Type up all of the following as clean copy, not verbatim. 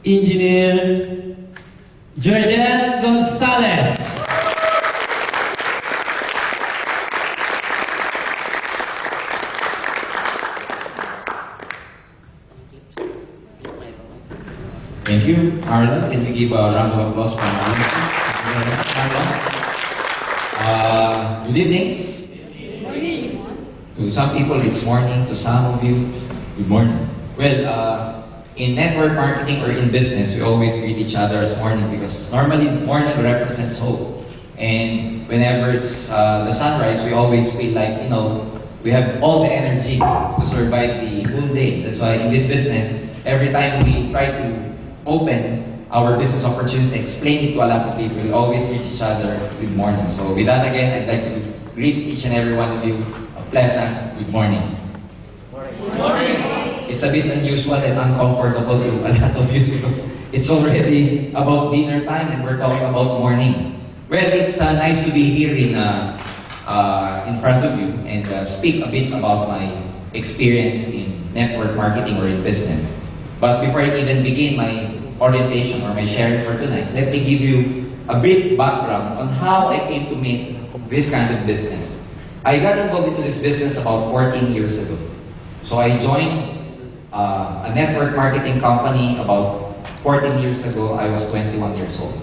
Engineer JURGEN Gonzales. Thank you, Arnold. Can we give a round of applause for Arnold? Good evening. To some people, it's morning. To some of you, it's good morning. Well, in network marketing or in business, we always greet each other as morning because normally morning represents hope. And whenever it's the sunrise, we always feel like, you know, we have all the energy to survive the whole day. That's why in this business, every time we try to open our business opportunity, explain it to a lot of people, we always greet each other good morning. So with that again, I'd like to greet each and every one of you a pleasant good morning. Good morning. It's a bit unusual and uncomfortable to a lot of you because it's already about dinner time and we're talking about morning. Well, it's nice to be here in front of you and speak a bit about my experience in network marketing or in business. But before I even begin my orientation or my sharing for tonight, let me give you a brief background on how I came to make this kind of business. I got involved into this business about 14 years ago. So I joined a network marketing company about 14 years ago. I was 21 years old.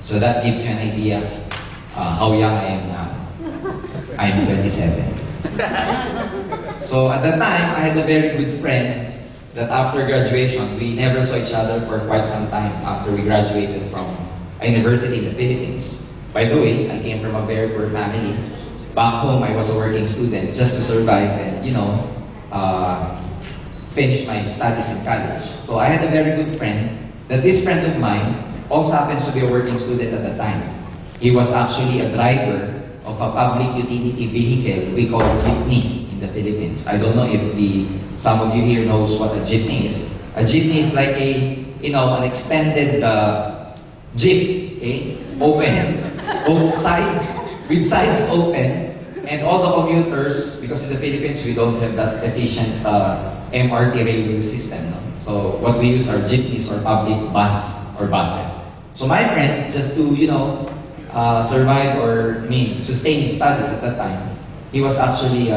So that gives you an idea how young I am now. I'm 27. So at that time, I had a very good friend that after graduation, we never saw each other for quite some time after we graduated from a university in the Philippines. By the way, I came from a very poor family. Back home, I was a working student just to survive and, you know, finish my studies in college. So I had a very good friend that this friend of mine also happens to be a working student at the time. He was actually a driver of a public utility vehicle we call jeepney in the Philippines. I don't know if some of you here knows what a jeepney is. A jeepney is like an extended jeep, okay? Open, both sides, with sides open, and all the commuters, because in the Philippines we don't have that efficient MRT railway system. No? So what we use are jeepneys or public bus or buses. So my friend, just to survive or sustain his studies at that time, he was actually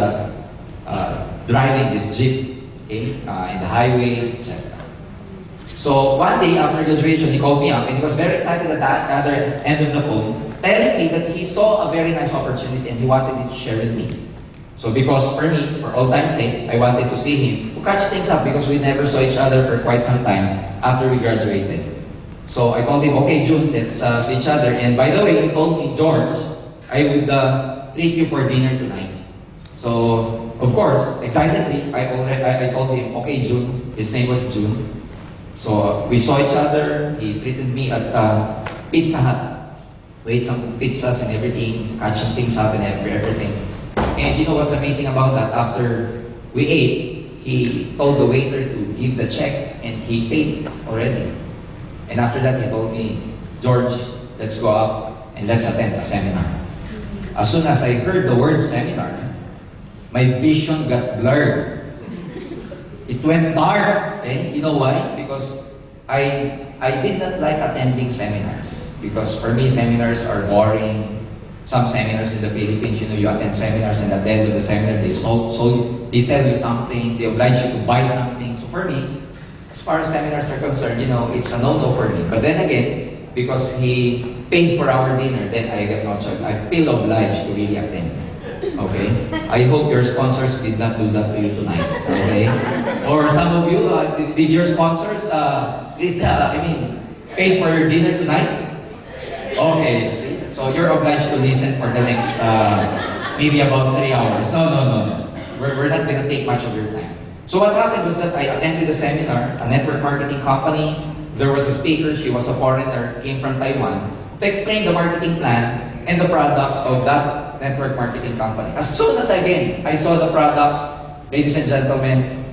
driving this jeep, okay, in the highways, etc. So one day after graduation, he called me up and he was very excited at the other end of the phone, telling me that he saw a very nice opportunity and he wanted it to share with me. So because for me, for all time's sake, I wanted to see him, to catch things up because we never saw each other for quite some time after we graduated. So I told him, okay, June, let's see each other. And by the way, he told me, George, I would treat you for dinner tonight. So, of course, excitedly, I told him, okay, June. His name was June. So we saw each other. He treated me at Pizza Hut. We ate some pizzas and everything, catching things up and everything. And you know what's amazing about that? After we ate, he told the waiter to give the check and he paid already. And after that, he told me, George, let's go up and let's attend a seminar. As soon as I heard the word seminar, my vision got blurred. It went dark. Okay? You know why? Because I did not like attending seminars. Because for me, seminars are boring. Some seminars in the Philippines, you attend seminars and at the end of the seminar, they sell you something, they oblige you to buy something. So for me, as far as seminars are concerned, it's a no-no for me. But then again, because he paid for our dinner, then I got no choice. I feel obliged to really attend. Okay? I hope your sponsors did not do that to you tonight. Okay? Or some of you, did your sponsors pay for your dinner tonight? Okay. So you're obliged to listen for the next maybe about 3 hours. No. We're not going to take much of your time. So what happened was that I attended a seminar, a network marketing company. There was a speaker, she was a foreigner, came from Taiwan, to explain the marketing plan and the products of that network marketing company. As soon as I saw the products, ladies and gentlemen,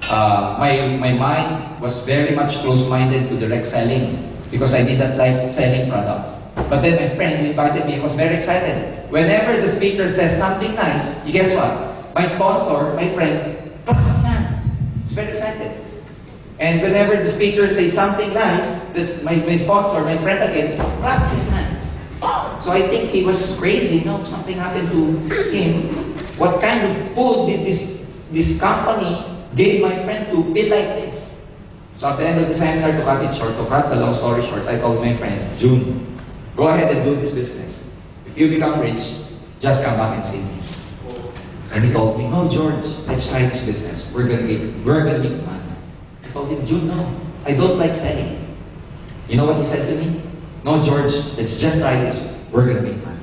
my mind was very much close-minded to direct selling because I did not like selling products. But then my friend who invited me was very excited. Whenever the speaker says something nice, guess what? My sponsor, my friend, claps his hand. He's very excited. And whenever the speaker says something nice, my sponsor, my friend again, claps his hands. So I think he was crazy, no? Something happened to him. What kind of food did this company give my friend to feel like this? So at the end of the seminar, to cut it short, to cut the long story short, I told my friend, June, go ahead and do this business. If you become rich, just come back and see me. And he told me, no, George, let's try this business. We're gonna make money. I told him, June, no, I don't like selling. You know what he said to me? No, George, let's just try this. We're gonna make money.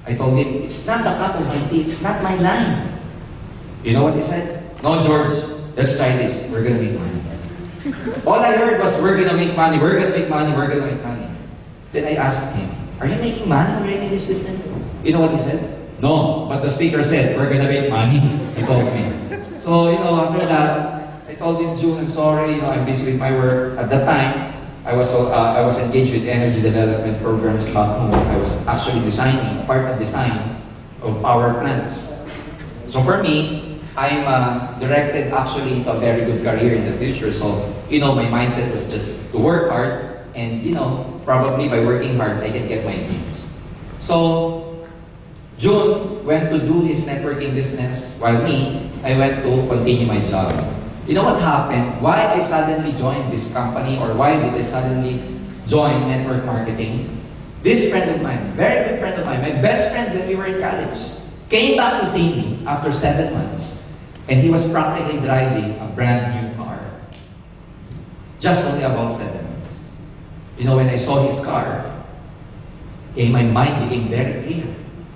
I told him, it's not the cup of my tea, it's not my line. You know what he said? No, George, let's try this. We're gonna make money. All I heard was, we're gonna make money, we're gonna make money, we're gonna make money. Then I asked him, are you making money already in this business? You know what he said? No, but the speaker said, we're gonna make money. He told me. So, after that, I told him, June, I'm sorry, I'm busy with my work. At that time, I was engaged with energy development programs back home. I was actually designing, part of design of power plants. So for me, I'm directed actually into a very good career in the future. So, my mindset was just to work hard and, probably by working hard, I can get my dreams. So, June went to do his networking business while me, I went to continue my job. You know what happened? Why I suddenly joined this company, or why did I suddenly join network marketing? This friend of mine, very good friend of mine, my best friend when we were in college, came back to see me after 7 months. And he was practically driving a brand new car. Just only about 7 months. When I saw his car, my mind became very clear.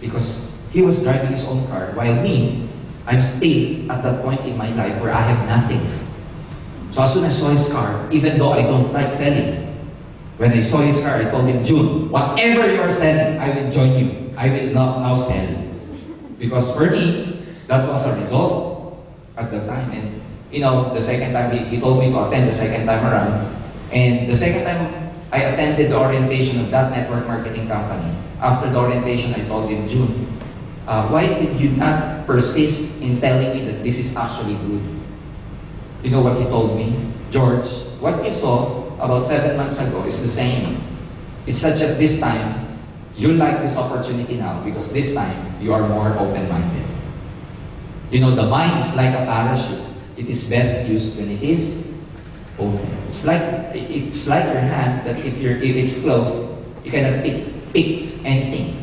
Because he was driving his own car, while me, I'm still at that point in my life where I have nothing. So as soon as I saw his car, even though I don't like selling, when I saw his car, I told him, June, whatever you are selling, I will join you. I will not now sell. Because for me, that was a result at the time. And the second time, he told me to attend the second time around. And the second time, I attended the orientation of that network marketing company. After the orientation, I told him, June, why did you not persist in telling me that this is actually good? You know what he told me? George, what you saw about 7 months ago is the same. It's such that this time, you like this opportunity now because this time, you are more open-minded. The mind is like a parachute. It is best used when it is open. It's like your hand that if it's closed, you cannot pick anything.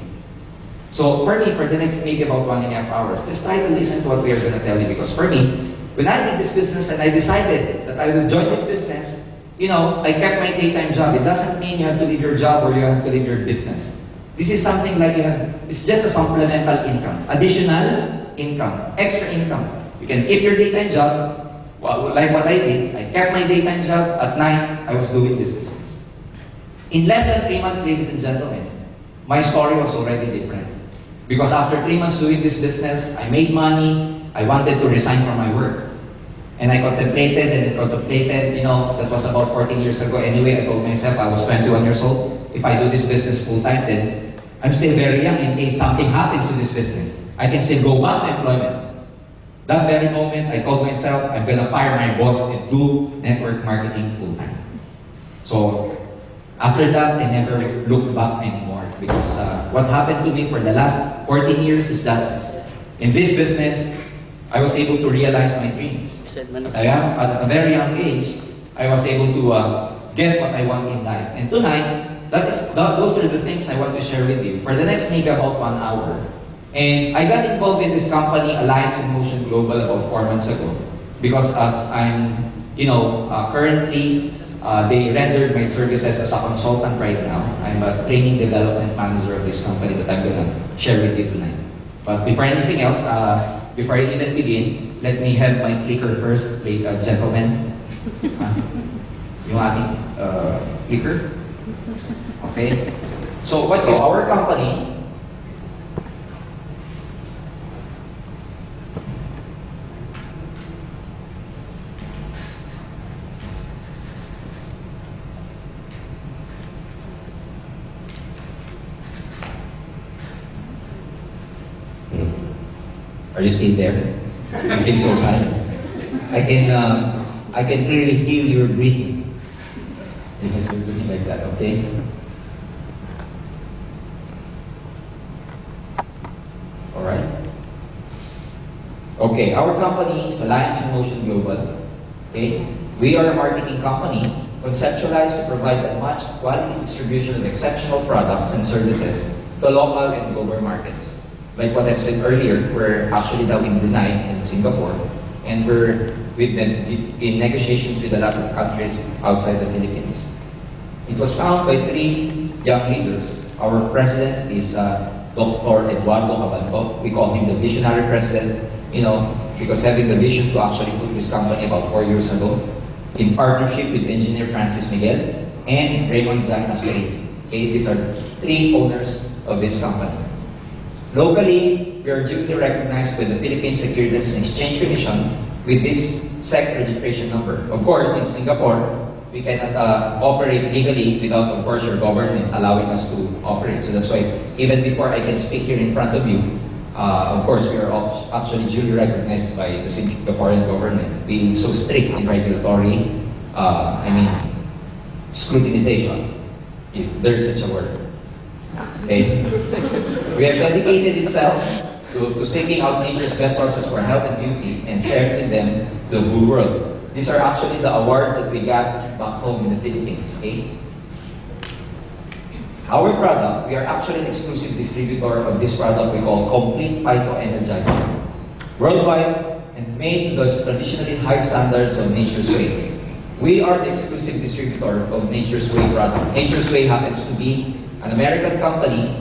So for me, for the next maybe about 1.5 hours, just try to listen to what we are going to tell you. Because for me, when I did this business and I decided that I will join this business, I kept my daytime job. It doesn't mean you have to leave your job or you have to leave your business. This is something like it's just a supplemental income, additional income, extra income. You can keep your daytime job, like what I did. I kept my daytime job. At night, I was doing this business. In less than 3 months, ladies and gentlemen, my story was already different. Because after 3 months doing this business, I made money, I wanted to resign from my work. And I contemplated, that was about 14 years ago. Anyway, I told myself, I was 21 years old, if I do this business full-time, then I'm still very young in case something happens to this business. I can still go back to employment. That very moment, I told myself, I'm gonna fire my boss and do network marketing full-time. So, after that, I never looked back anymore because what happened to me for the last 14 years is that in this business, I was able to realize my dreams. At a very young age, I was able to get what I want in life. And tonight, those are the things I want to share with you for the next maybe about 1 hour. And I got involved in this company, Alliance in Motion Global, about 4 months ago because as I'm, currently they rendered my services as a consultant right now. I'm a training development manager of this company that I'm going to share with you tonight. But before anything else, before I even begin, let me have my clicker first, gentlemen. Yung ating clicker. Okay. So what's our company? Are you still there? You feel so silent. I can I can really heal your breathing. If you're doing like that, okay? Alright? Okay, our company is Alliance in Motion Global. Okay? We are a marketing company conceptualized to provide a much quality distribution of exceptional products and services to local and global markets. Like what I've said earlier, we're actually now in Brunei and Singapore, and we're in negotiations with a lot of countries outside the Philippines. It was founded by 3 young leaders. Our president is Dr. Eduardo Cabanco. We call him the visionary president, because having the vision to actually put this company about 4 years ago, in partnership with engineer Francis Miguel and Raymond Jan Asperin. Okay, these are 3 owners of this company. Locally, we are duly recognized by the Philippine Securities and Exchange Commission with this SEC registration number. Of course, in Singapore, we cannot operate legally without, of course, your government allowing us to operate. So that's why, even before I can speak here in front of you, of course, we are actually duly recognized by the Singaporean government, being so strict in regulatory, scrutinization, if there's such a word. Okay? We have dedicated itself to seeking out nature's best sources for health and beauty and sharing with them the whole world. These are actually the awards that we got back home in the Philippines. Okay? Our product, we are actually an exclusive distributor of this product we call Complete Phyto Energizer. Worldwide and made to those traditionally high standards of Nature's Way. We are the exclusive distributor of Nature's Way product. Nature's Way happens to be an American company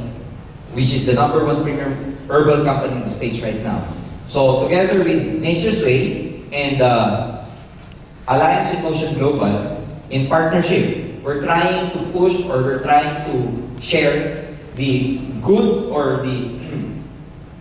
which is the #1 premium herbal company in the States right now. So together with Nature's Way and Alliance in Motion Global, in partnership, we're trying to push or we're trying to share the good or the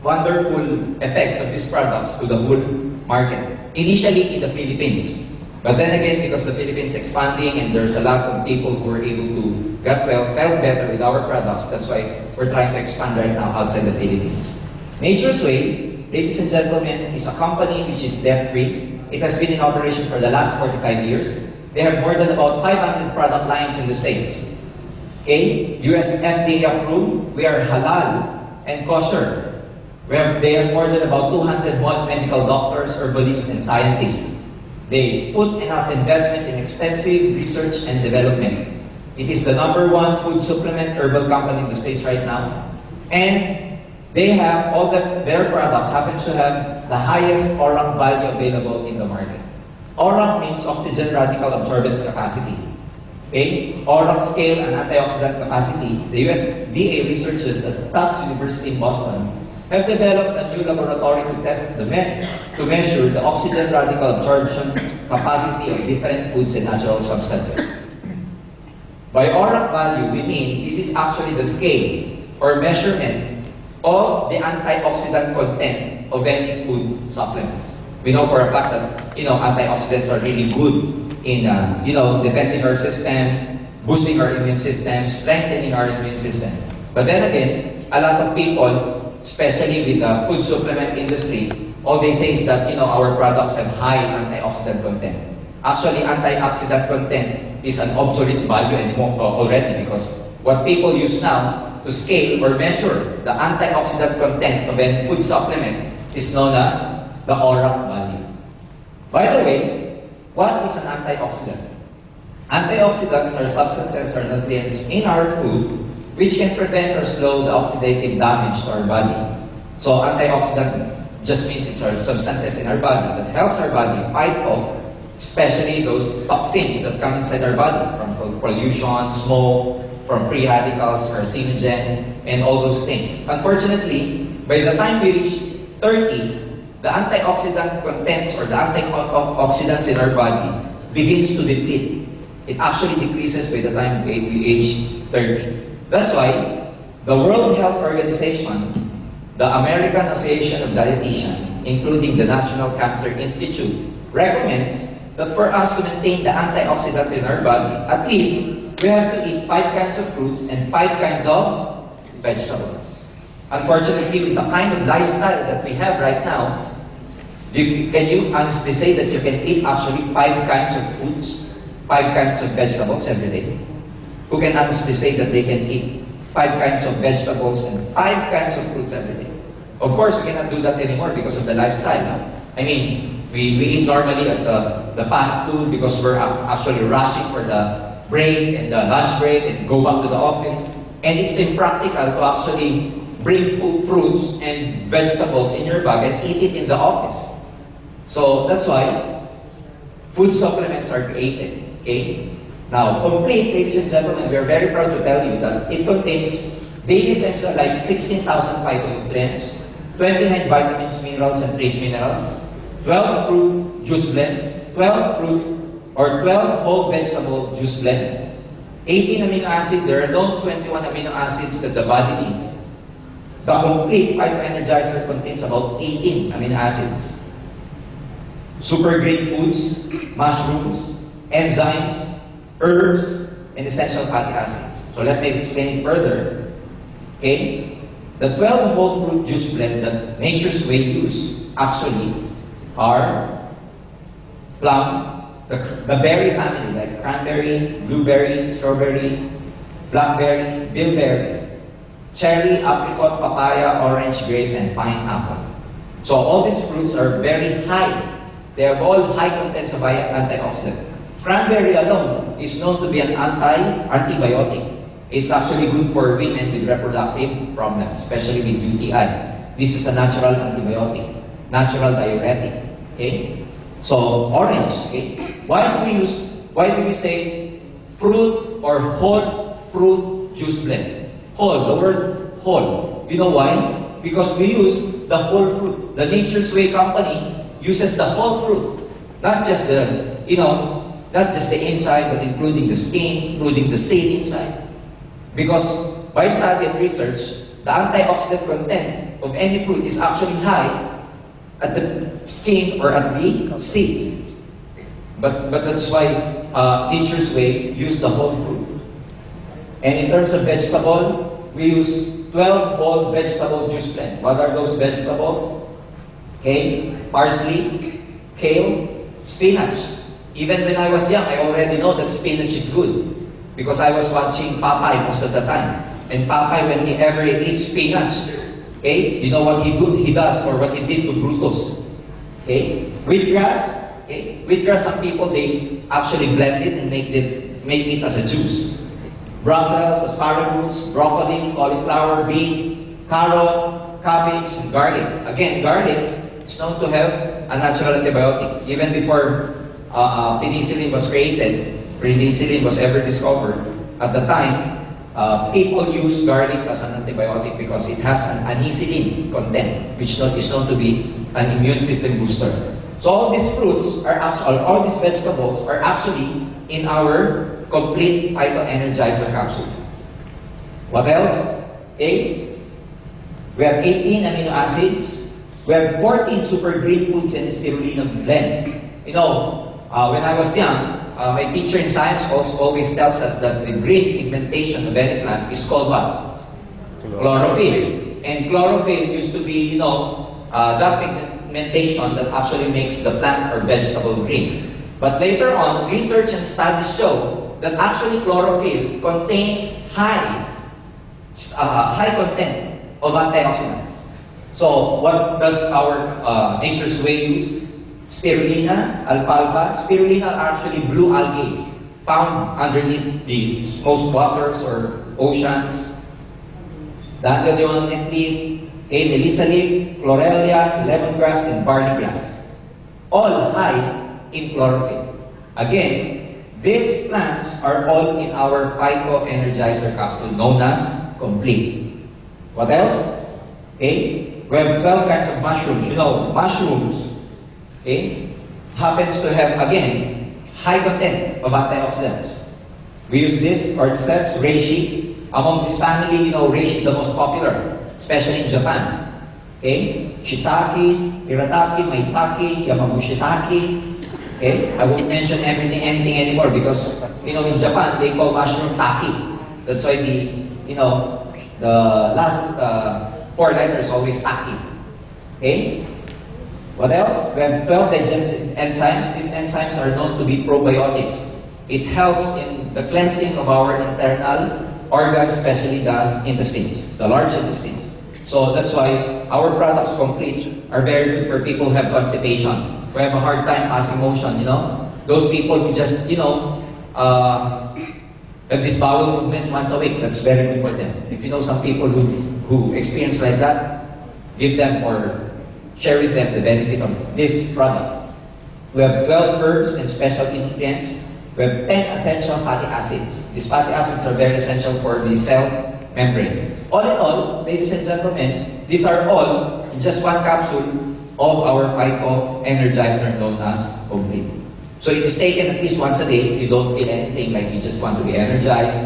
wonderful effects of these products to the whole market. Initially in the Philippines. But then again, because the Philippines is expanding and there's a lot of people who are able to get felt better with our products, that's why we're trying to expand right now outside the Philippines. Nature's Way, ladies and gentlemen, is a company which is debt-free. It has been in operation for the last 45 years. They have more than about 500 product lines in the States. Okay? US FDA approved. We are halal and kosher. They have more than about 201 medical doctors, herbalists, and scientists. They put enough investment in extensive research and development. It is the #1 food supplement herbal company in the States right now. And they have their products happens to have the highest ORAC value available in the market. ORAC means oxygen radical absorbance capacity. Okay? ORAC scale and antioxidant capacity. The USDA researchers at Tufts University in Boston have developed a new laboratory to test to measure the oxygen radical absorption capacity of different foods and natural substances. By ORAC value, we mean this is actually the scale or measurement of the antioxidant content of any food supplements. We know for a fact that antioxidants are really good in defending our system, boosting our immune system, strengthening our immune system. But then again, a lot of people, especially with the food supplement industry, all they say is that our products have high antioxidant content. Actually, antioxidant content is an obsolete value anymore already, because what people use now to scale or measure the antioxidant content of any food supplement is known as the ORAC value. By the way, what is an antioxidant? Antioxidants are substances or nutrients in our food which can prevent or slow the oxidative damage to our body. So antioxidant just means it's our substances in our body that helps our body fight off, especially those toxins that come inside our body from pollution, smoke, from free radicals, carcinogen, and all those things. Unfortunately, by the time we reach 30, the antioxidant contents or the antioxidants in our body begins to deplete. It actually decreases by the time we age 30. That's why the World Health Organization, the American Association of Dietitians, including the National Cancer Institute, recommends that for us to maintain the antioxidant in our body, at least we have to eat 5 kinds of fruits and 5 kinds of vegetables. Unfortunately, with the kind of lifestyle that we have right now, Can you honestly say that you can eat actually 5 kinds of foods, 5 kinds of vegetables every day? Who can honestly say that they can eat 5 kinds of vegetables and 5 kinds of fruits every day? Of course, we cannot do that anymore because of the lifestyle. No? I mean, we eat normally at the fast food because we're actually rushing for the break and the lunch break and go back to the office. And it's impractical to actually bring fruits and vegetables in your bag and eat it in the office. So that's why food supplements are created. Okay? Now, complete, ladies and gentlemen, we are very proud to tell you that it contains daily essential like 16,000 phytonutrients, 29 vitamins, minerals, and trace minerals, 12 fruit juice blend, 12 fruit or 12 whole vegetable juice blend, 18 amino acids. There are no 21 amino acids that the body needs. The complete Phyto Energizer contains about 18 amino acids. Super green foods, mushrooms, enzymes, herbs, and essential fatty acids. So let me explain it further. Okay? The 12 whole fruit juice blend that Nature's Way use actually are plum, the berry family like cranberry, blueberry, strawberry, blackberry, bilberry, cherry, apricot, papaya, orange, grape, and pineapple. So all these fruits are very high. They have all high contents of antioxidant. Cranberry alone is known to be an antibiotic. It's actually good for women with reproductive problems, especially with UTI. This is a natural antibiotic, natural diuretic. Okay? So orange. Okay? Why do we say fruit or whole fruit juice blend? Whole, the word whole. You know why? Because we use the whole fruit. The Nature's Way company uses the whole fruit, not just the, not just the inside, but including the skin, including the seed inside. Because by study and research, the antioxidant content of any fruit is actually high at the skin or at the seed. But that's why Nature's Way use the whole fruit. And in terms of vegetable, we use 12 whole vegetable juice blend. What are those vegetables? Okay, parsley, kale, spinach. Even when I was young, I already know that spinach is good because I was watching Popeye most of the time. And Popeye, when he ever eats spinach, okay, you know what he does or what he did to Brutus. Okay, wheatgrass. Okay, wheatgrass, some people they actually blend it and make it as a juice. Brussels, asparagus, broccoli, cauliflower, beet, carrot, cabbage, and garlic. Again, garlic. It's known to have a natural antibiotic. Even before penicillin was created, penicillin was ever discovered, at the time, people use garlic as an antibiotic because it has an anisinin content, which is known to be an immune system booster. So all these fruits are actually, all these vegetables are actually in our complete Phyto Energizer capsule. What else? Okay. We have 18 amino acids. We have 14 super green foods and spirulina blend. When I was young, my teacher in science always tells us that the green pigmentation of any plant is called what? Chlorophyll. And chlorophyll used to be, that pigmentation that actually makes the plant or vegetable green. But later on, research and studies show that actually chlorophyll contains high content of antioxidants. So what does our Nature's Way use? Spirulina, alfalfa. Spirulina are actually blue algae found underneath the most waters or oceans. Dandelion net leaf, melissa leaf, chlorella, lemongrass, and barley grass. All high in chlorophyll. Again, these plants are all in our Phyto Energizer capsule known as complete. What else? Okay. We have 12 kinds of mushrooms. Mushrooms, okay, happens to have, again, high content of antioxidants. We use this cordyceps, reishi. Among this family, reishi is the most popular, especially in Japan. Okay? Shiitake, iratake, maitake, yamabushitake. Okay? I won't mention anything anymore because, in Japan, they call mushroom taki. That's why the last 4 letters always taki. Okay? What else? We have 12 digestive enzymes. These enzymes are known to be probiotics. It helps in the cleansing of our internal organs, especially the intestines, the large intestines. So that's why our products complete are very good for people who have constipation, who have a hard time passing motion, you know. Those people who just, you know, have this bowel movement once a week, that's very good for them. If you know some people who experience like that, give them or share with them the benefit of this product. We have 12 herbs and specialty nutrients. We have 10 essential fatty acids. These fatty acids are very essential for the cell membrane. All in all, ladies and gentlemen, these are all in just one capsule of our Phyto Energizer known as OPP. So it is taken at least once a day if you don't feel anything, like you just want to be energized.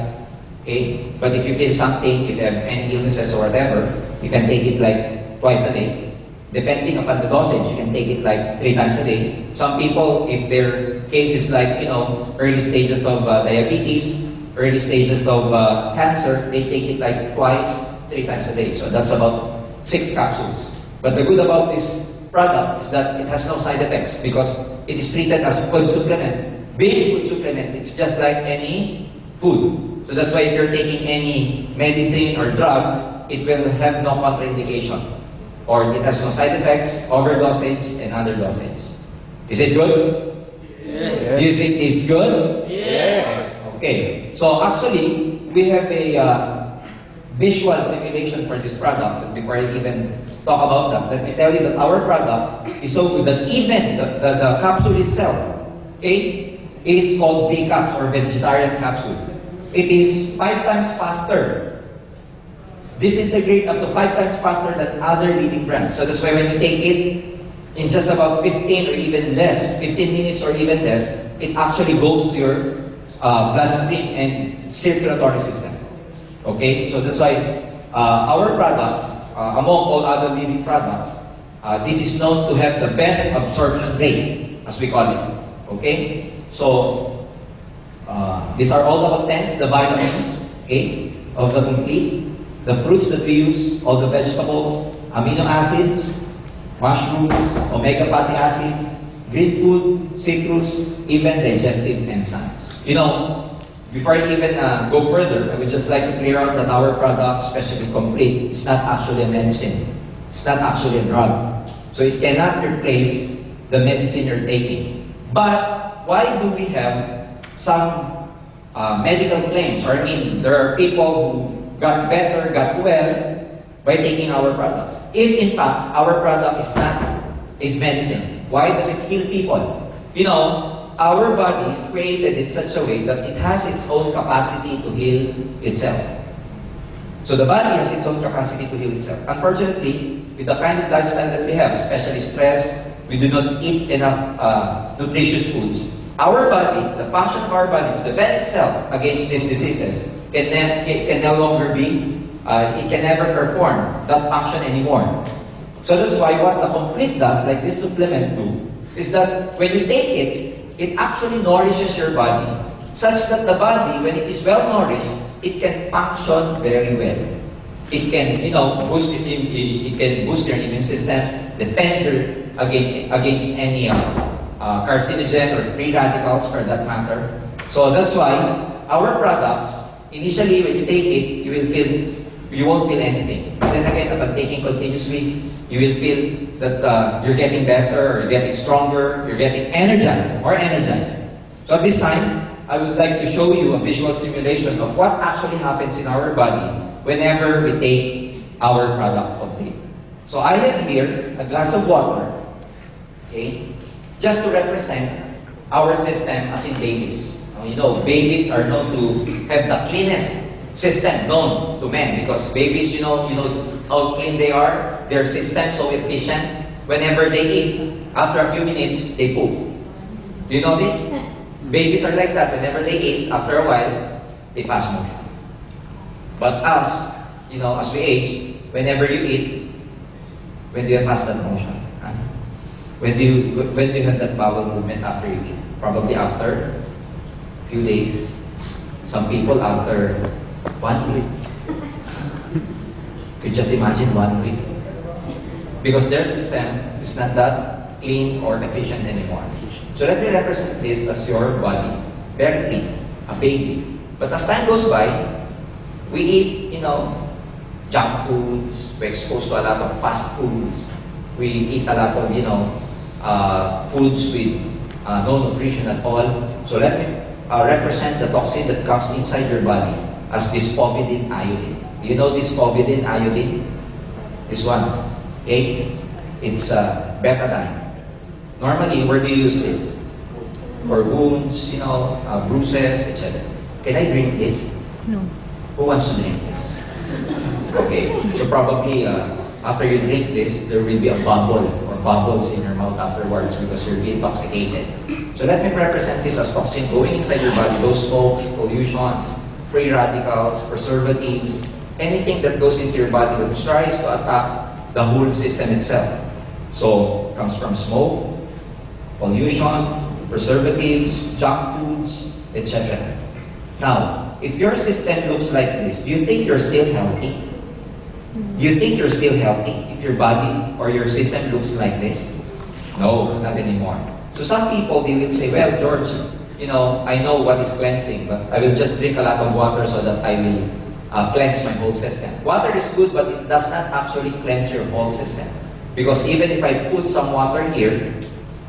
Okay? But if you feel something, if you have any illnesses or whatever, you can take it like twice a day. Depending upon the dosage, you can take it like 3 times a day. Some people, if their case is like, you know, early stages of diabetes, early stages of cancer, they take it like twice, 3 times a day. So that's about 6 capsules. But the good about this product is that it has no side effects because it is treated as food supplement. Being food supplement, it's just like any food. So that's why if you're taking any medicine or drugs, it will have no contraindication. Or it has no side effects, overdosage, and underdosage. Is it good? Yes. Is it good? Yes. Okay. So actually, we have a visual simulation for this product. And before I even talk about that, let me tell you that our product is so good that even the capsule itself, okay, is called B caps or vegetarian capsule. It is 5 times faster. Disintegrate up to 5 times faster than other leading brands. So that's why when you take it in just about 15 or even less, 15 minutes or even less, it actually goes to your bloodstream and circulatory system. Okay? So that's why our products, among all other leading products, this is known to have the best absorption rate, as we call it. Okay? So, these are all the contents, the vitamins, okay, of the complete. The fruits that we use, all the vegetables, amino acids, mushrooms, omega fatty acid, green food, citrus, even digestive enzymes. You know, before I even go further, I would just like to clear out that our product, especially complete, is not actually a medicine. It's not actually a drug. So it cannot replace the medicine you're taking. But why do we have some medical claims? Or I mean, there are people who got better, got well by taking our products. If in fact our product is medicine, why does it heal people? You know, our body is created in such a way that it has its own capacity to heal itself. So the body has its own capacity to heal itself. Unfortunately, with the kind of lifestyle that we have, especially stress, we do not eat enough nutritious foods. Our body, the function of our body to defend itself against these diseases, it can no longer be, it can never perform that function anymore. So that's why what the complete does, like this supplement do, is that when you take it, it actually nourishes your body, such that the body, when it is well nourished, it can function very well. It can, you know, it can boost your immune system, defend you against any carcinogen or free radicals for that matter. So that's why our products, initially, when you take it, you won't feel anything. But then again, upon taking continuously, you will feel that you're getting better, or you're getting stronger, you're getting energized, more energized. So at this time, I would like to show you a visual simulation of what actually happens in our body whenever we take our product OPP. So I have here a glass of water, okay, just to represent our system as in babies. You know, babies are known to have the cleanest system known to men because babies, you know how clean they are. Their system so efficient. Whenever they eat, after a few minutes, they poop. Do you know this? Babies are like that. Whenever they eat, after a while, they pass motion. But us, you know, as we age, whenever you eat, when do you pass that motion? When do you have that bowel movement after you eat? Probably after few days. Some people after 1 week. You just imagine 1 week. Because their system is not that clean or efficient anymore. So let me represent this as your body, very clean, a baby. But as time goes by, we eat, junk foods, we're exposed to a lot of fast foods, we eat a lot of, foods with no nutrition at all. So let me represent the toxin that comes inside your body as this povidone iodine. You know this povidone iodine? This one, okay? It's betadine. Normally, where do you use this? For wounds, bruises, etc. Can I drink this? No. Who wants to drink this? Okay, so probably after you drink this, there will be a bubble or bubbles in your mouth afterwards because you'll be intoxicated. So let me represent this as toxin going inside your body, those smokes, pollutions, free radicals, preservatives, anything that goes into your body that tries to attack the whole system itself. So, comes from smoke, pollution, preservatives, junk foods, etc. Now, if your system looks like this, do you think you're still healthy? Do you think you're still healthy if your body or your system looks like this? No, not anymore. So some people, they will say, well, George, I know what is cleansing, but I will just drink a lot of water so that I will cleanse my whole system. Water is good, but it does not actually cleanse your whole system. Because even if I put some water here,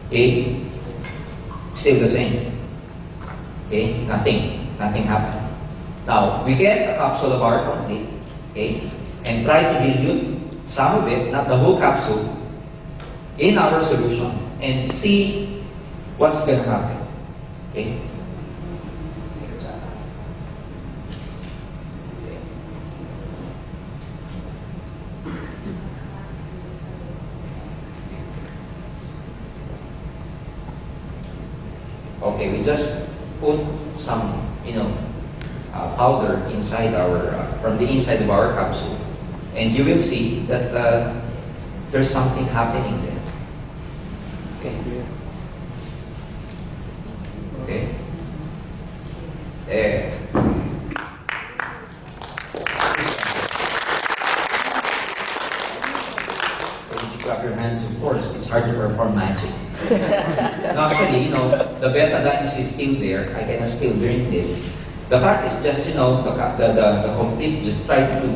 okay, still the same. Okay, nothing happened. Now, we get a capsule of our complete, okay, and try to dilute some of it, not the whole capsule, in our solution, and see what's going to happen. Okay? Okay, we just put some, powder inside from the inside of our capsule, and you will see that there's something happening there. Okay. Okay. There. When you clap your hands, of course, it's hard to perform magic. No, actually, the betadine is still there. I cannot still drink this. The fact is just, the complete just try to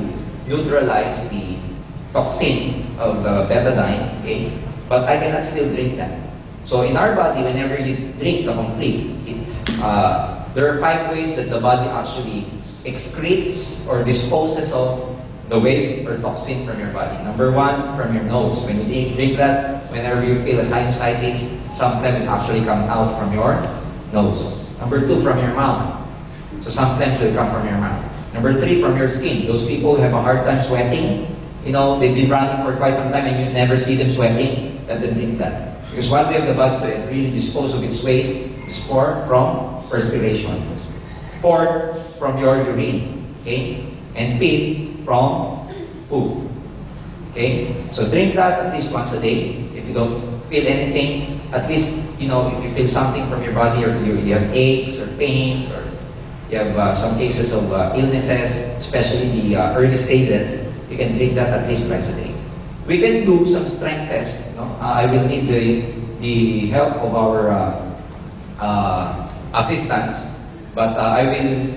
neutralize the toxin of betadine, okay? But I cannot still drink that. So in our body, whenever you drink the complete, there are 5 ways that the body actually excretes or disposes of the waste or toxin from your body. Number 1, from your nose. When you drink that, whenever you feel a sinusitis, sometimes it actually comes out from your nose. Number 2, from your mouth. So sometimes it will come from your mouth. Number 3, from your skin. Those people who have a hard time sweating, they've been running for quite some time and you never see them sweating, let them drink that. Because one way of the body to really dispose of its waste is from perspiration. 4th, from your urine. Okay? And 5th, from poop. Okay? So drink that at least once a day. If you don't feel anything, at least, if you feel something from your body, or you have aches or pains, or you have some cases of illnesses, especially the early stages, you can drink that at least twice a day. We can do some strength tests. I will need the help of our assistants, but I will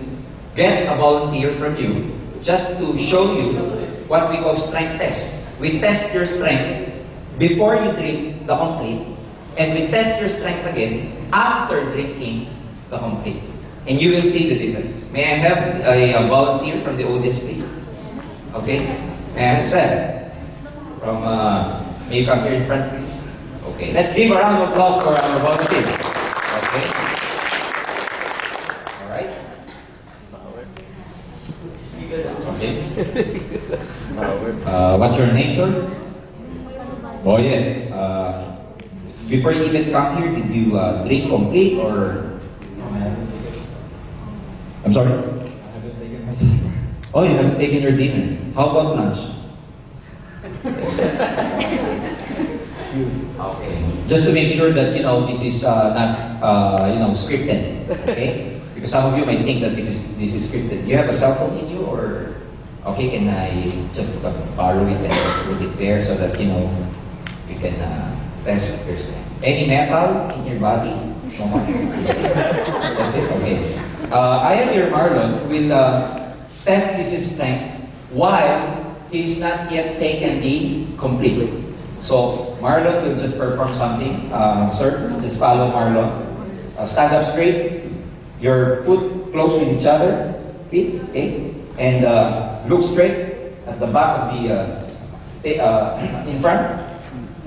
get a volunteer from you just to show you what we call strength test. We test your strength before you drink the complete, and we test your strength again after drinking the complete. And you will see the difference. May I have a volunteer from the audience, please? Okay? May I have Sir? From, may you come here in front, please? Okay. Let's give a round of applause for our volunteer. Okay? Alright? Okay. What's your name, sir? Boye. Before you even come here, did you drink complete or? I'm sorry? I haven't taken my dinner. Oh, you haven't taken your dinner. How about lunch? Okay. Just to make sure that, this is not, scripted. Okay? Because some of you might think that this is scripted. Do you have a cell phone in you, or? Okay, can I just borrow it and just put it there so that, you can Test your strength. Any metal in your body? No more. That's it. Okay. I am your Marlon will test his strength while he is not yet taken the complete. So Marlon will just perform something. Sir, just follow Marlon. Stand up straight. Your foot close with each other. Feet, okay? And look straight at the back of the in front.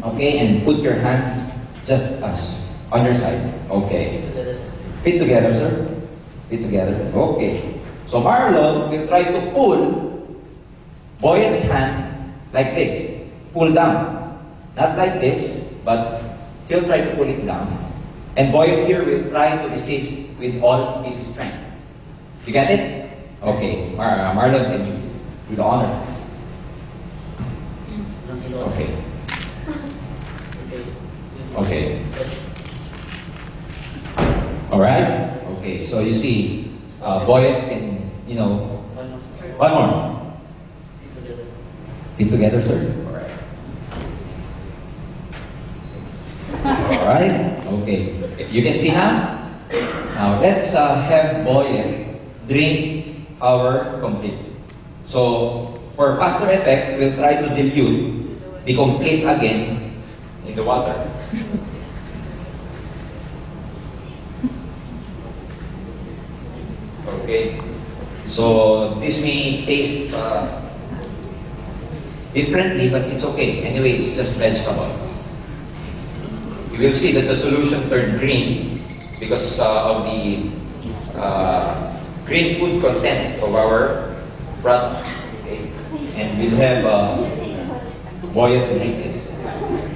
Okay, and put your hands just on your side. Okay. Feet together, sir. Feet together. Okay. So Marlon will try to pull Boyet's hand like this. Pull down. Not like this, but he'll try to pull it down. And Boyet here will try to resist with all his strength. You get it? Okay. Marlon, can you do the honor? Okay. Okay. Alright? Okay, so you see, Boyet can, one more. Feet together, sir. Alright? Okay. You can see now? Now, let's have Boyet drink our complete. So, for faster effect, we'll try to dilute the complete again in the water. Okay, so this may taste differently, but it's okay. Anyway, it's just vegetable. You will see that the solution turned green because of the green food content of our product. Okay, and we'll have Boyet to drink this.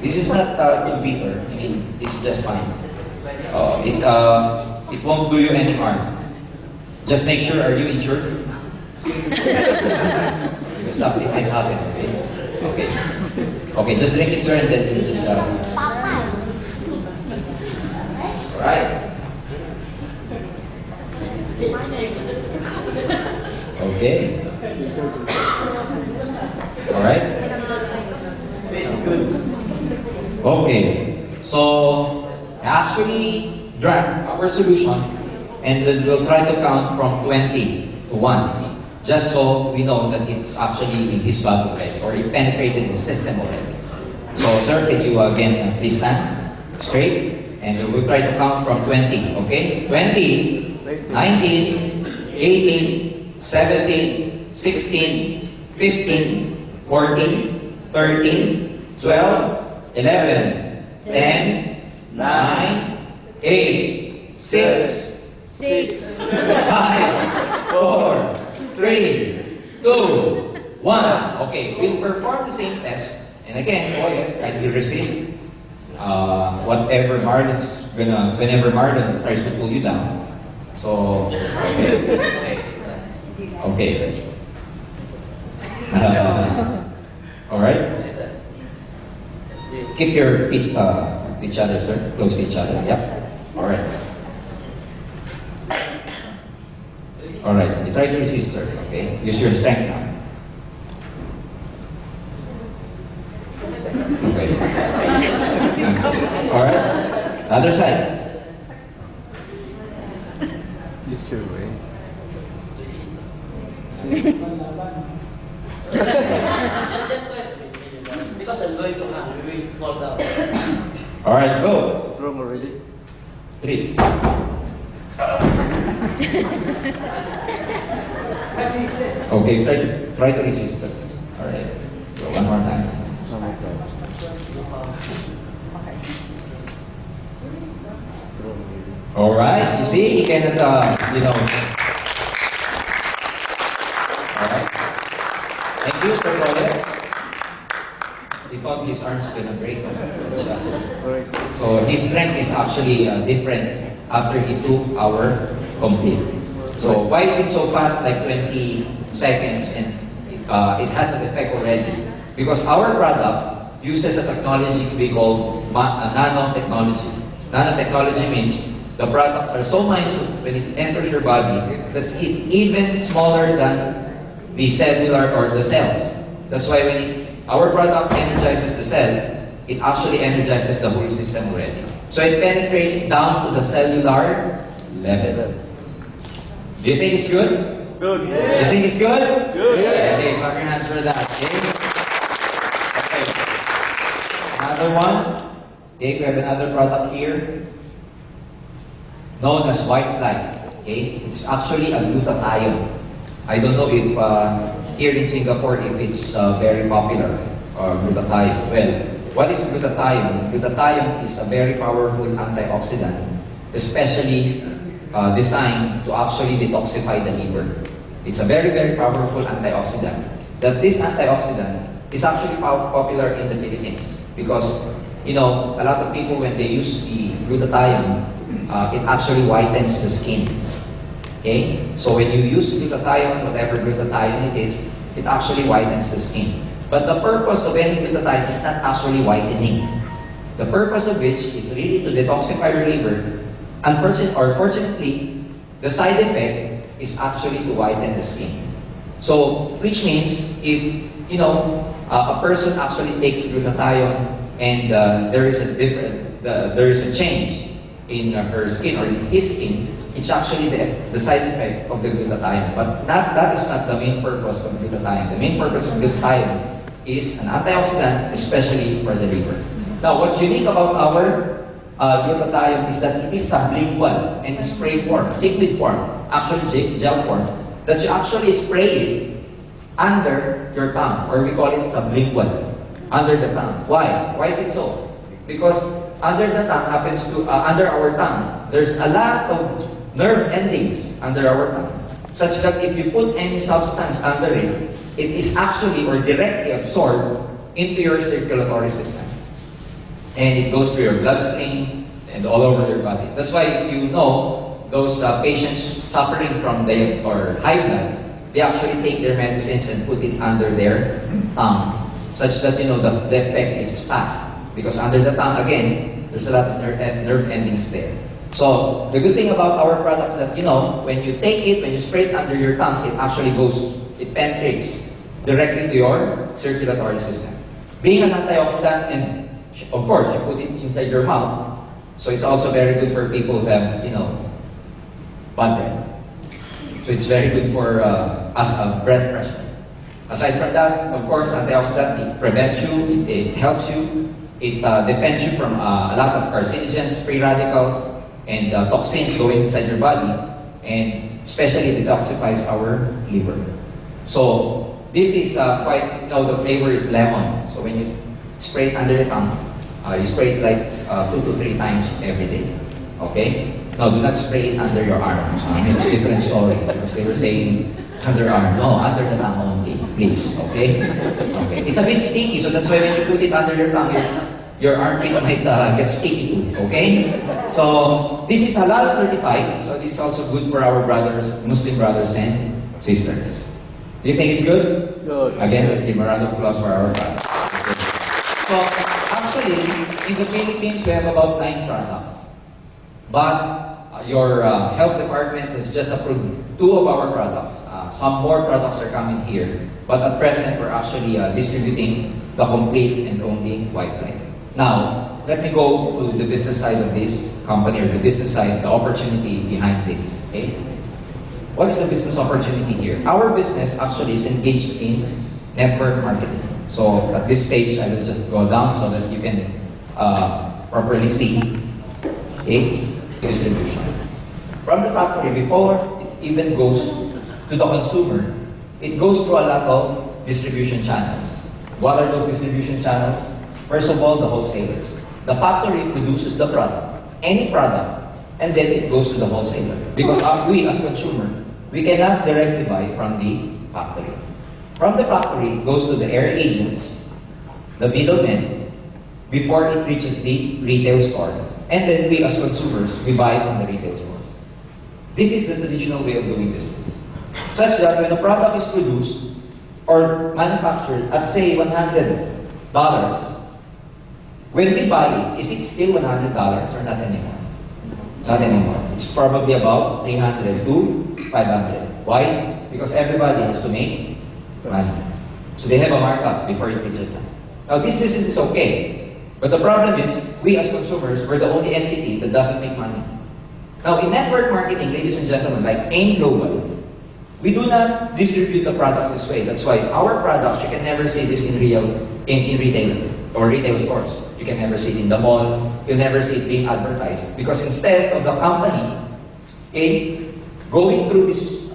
This is not too bitter. I mean, this is just fine. It won't do you any harm. Just make sure, are you insured? Because something might happen, okay? Okay. Okay, just drink it, sir, and then you just... Alright. Okay. Alright. Okay. So, actually drank our solution. And then we'll try to count from 20 to 1, just so we know that it's actually in his body already, or it penetrated his system already. So, sir, can you again please stand straight? And we'll try to count from 20, okay? 20, 19, 18, 17, 16, 15, 14, 13, 12, 11, 10, 9, 8, 6, 5, 4, 3, 2, 1. Okay, we'll perform the same test. And again, Boyet, kindly resist whatever Marlon's whenever Marlon tries to pull you down. So, okay. Okay. Alright? Keep your feet to each other, sir. Close to each other. Yep. Alright. Alright. You try to resist, sir. Okay? Use your strength now. Okay. Alright. Other side. Use your way. Just wait. Because I'm going to hang, we will fall down. Alright, go. Strong already. 3. Okay, try to resist, sir. Alright. So one more time. One more time. Strong already. Alright, you see, he cannot, Alright. Thank you, Sir Boyet. He thought his arms gonna break. Alright. So his strength is actually different after he took our complete. So why is it so fast, like 20 seconds, and it has an effect already? Because our product uses a technology we call nanotechnology. Nanotechnology means the products are so minute when it enters your body that's even smaller than the cellular or the cells. That's why when our product energizes the cell, it actually energizes the whole system already. So it penetrates down to the cellular level. Do you think it's good? Good. You think it's good? Good. Okay, clap your hands for that. Okay. Okay. Another one. Okay, we have another product here known as white light. Okay, it's actually a glutathione. I don't know if here in Singapore if it's very popular glutathione. Well, what is glutathione? Glutathione is a very powerful antioxidant, especially designed to actually detoxify the liver. It's a very, very powerful antioxidant. That this antioxidant is actually popular in the Philippines because, you know, a lot of people when they use the glutathione, it actually whitens the skin. Okay? So when you use glutathione, whatever glutathione it is, it actually whitens the skin. But the purpose of any glutathione is not actually whitening. The purpose of which is really to detoxify your liver. Fortunately, the side effect is actually to whiten the skin. So, which means if, you know, a person actually takes glutathione and there is a change in her skin or in his skin, it's actually the side effect of the glutathione. But that is not the main purpose of glutathione. The main purpose of glutathione is an antioxidant, especially for the liver. Now, what's unique about our glutathione is that it is sublingual and in spray form, liquid form, actually gel form, that you actually spray it under your tongue, or we call it sublingual, under the tongue. Why? Why is it so? Because under the tongue under our tongue, there's a lot of nerve endings under our tongue, such that if you put any substance under it, it is actually or directly absorbed into your circulatory system. And it goes through your bloodstream and all over your body. That's why if you know those patients suffering from high blood, they actually take their medicines and put it under their tongue, such that, you know, the effect is fast. Because under the tongue, again, there's a lot of nerve endings there. So the good thing about our products that, you know, when you take it, when you spray it under your tongue, it actually it penetrates directly to your circulatory system. Being an antioxidant, and of course, you put it inside your mouth, so it's also very good for people who have, you know, bad breath. So it's very good for breath pressure. Aside from that, of course, antioxidant, it prevents you, it helps you, it defends you from a lot of carcinogens, free radicals, and toxins going inside your body, and especially detoxifies our liver. So this is quite, you know, the flavor is lemon. So when you spray it under your tongue, you spray it like 2 to 3 times every day. Okay? No, do not spray it under your arm. It's a different story because they were saying under arm. No, under the tongue only, please. Okay? Okay. It's a bit sticky, so that's why when you put it under your tongue, your armpit might get sticky too. Okay? So this is halal certified, so this is also good for our brothers, Muslim brothers and sisters. Do you think it's good? Good. Again, let's give a round of applause for our brothers. So actually, in the Philippines, we have about 9 products. But your health department has just approved 2 of our products. Some more products are coming here. But at present, we're actually distributing the complete and only white light. Now, let me go to the business side of this company, or the business side, the opportunity behind this. Okay? What is the business opportunity here? Our business actually is engaged in network marketing. So at this stage, I will just go down so that you can properly see distribution. From the factory, before it even goes to the consumer, it goes through a lot of distribution channels. What are those distribution channels? First of all, the wholesalers. The factory produces the product, any product, and then it goes to the wholesaler. Because we as consumer, we cannot directly buy from the factory. From the factory, it goes to the air agents, the middlemen, before it reaches the retail store. And then we as consumers, we buy from the retail stores. This is the traditional way of doing business. Such that when a product is produced or manufactured at say $100, when we buy it, is it still $100 or not anymore? Not anymore. It's probably about $300 to $500. Why? Because everybody has to make money. So they have a markup before it reaches us. Now this business is okay. But the problem is, we as consumers, we're the only entity that doesn't make money. Now, in network marketing, ladies and gentlemen, like AIM Global, we do not distribute the products this way. That's why our products, you can never see this in retail or retail stores. You can never see it in the mall. You'll never see it being advertised. Because instead of the company, okay, going through this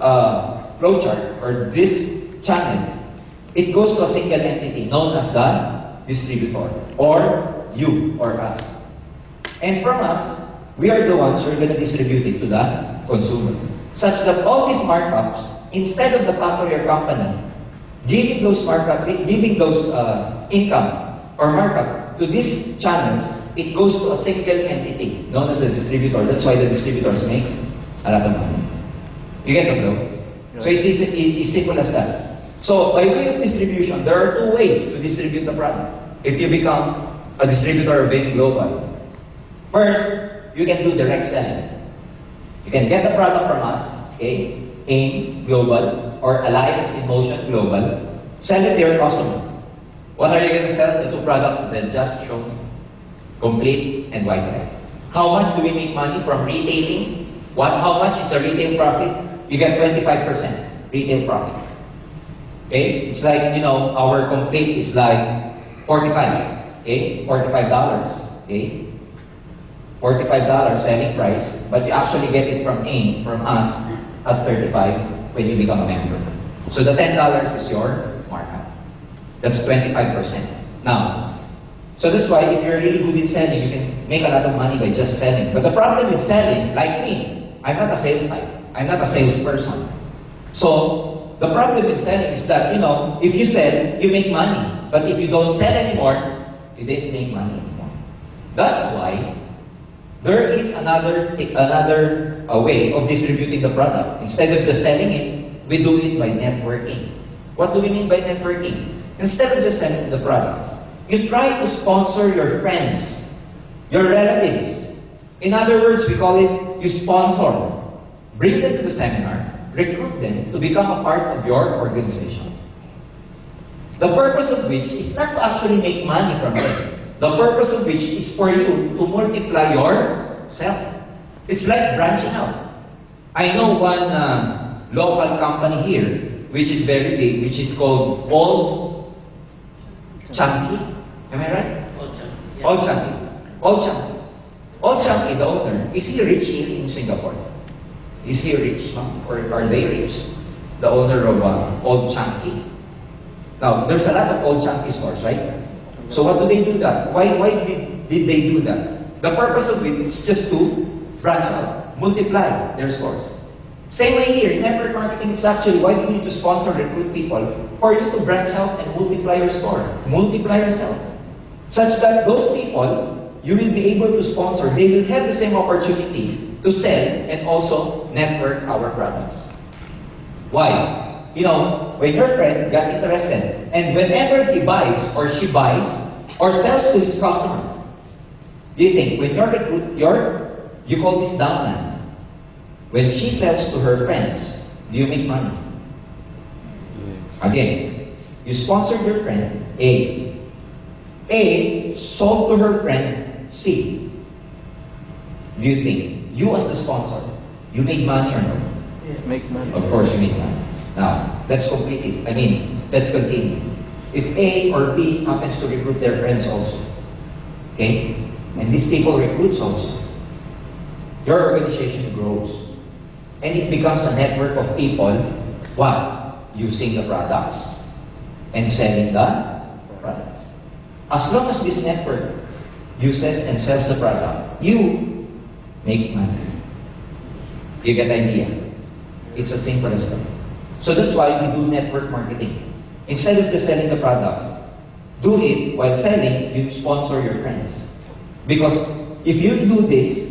flowchart or this channel, it goes to a single entity known as the distributor, or you or us. And from us, we are the ones who are going to distribute it to the consumer. Such that all these markups, instead of the factory or company giving those income or markup to these channels, it goes to a single entity known as the distributor. That's why the distributors makes a lot of money. You get the flow? So it's simple as that. So by way of distribution, there are two ways to distribute the product. If you become a distributor of AIM Global, first, you can do direct selling. You can get the product from us, okay, AIM Global or Alliance in Motion Global, sell it to your customer. What are you going to sell? The two products that I've just shown, complete and white label. How much do we make money from retailing? How much is the retail profit? You get 25% retail profit. Okay? It's like, our complete is like 45. Okay? $45. Okay? $45 selling price, but you actually get it from AIM, from us, at 35 when you become a member. So the $10 is your markup. That's 25%. Now, so that's why if you're really good in selling, you can make a lot of money by just selling. But the problem with selling, like me, I'm not a sales type. I'm not a salesperson. So the problem with selling is that, if you sell, you make money. But if you don't sell anymore, you didn't make money anymore. That's why there is another way of distributing the product. Instead of just selling it, we do it by networking. What do we mean by networking? Instead of just selling the product, you try to sponsor your friends, your relatives. In other words, we call it, you sponsor. Bring them to the seminar, recruit them to become a part of your organization. The purpose of which is not to actually make money from it. The purpose of which is for you to multiply yourself. It's like branching out. I know one local company here, which is very big, which is called Old Chunky. Am I right? Old Chunky. Yeah. Old Chunky. Old Chunky. Old Chunky, the owner, is he rich here in Singapore? Is he rich? Or are they rich? The owner of Old Chunky. Now, there's a lot of Old Chunky stores, right? So what do they do that? Why did they do that? The purpose of it is just to branch out, multiply their stores. Same way here, in network marketing, it's actually why do you need to sponsor, recruit people? For you to branch out and multiply your store, multiply yourself. Such that those people, you will be able to sponsor, they will have the same opportunity to sell and also network our products. Why? When your friend got interested, and whenever he buys or she buys or sells to his customer, do you think when you call this downline, when she sells to her friends, do you make money? Again, you sponsored your friend A. A sold to her friend C. Do you think you as the sponsor, you make money or no? Make money. Of course you make money. Now, let's complete it. Let's continue. If A or B happens to recruit their friends also, okay? And these people recruits also, your organization grows. And it becomes a network of people, what? Using the products and selling the products. As long as this network uses and sells the product, you make money. You get the idea? It's as simple as that. So that's why we do network marketing. Instead of just selling the products, do it while selling, you sponsor your friends. Because if you do this,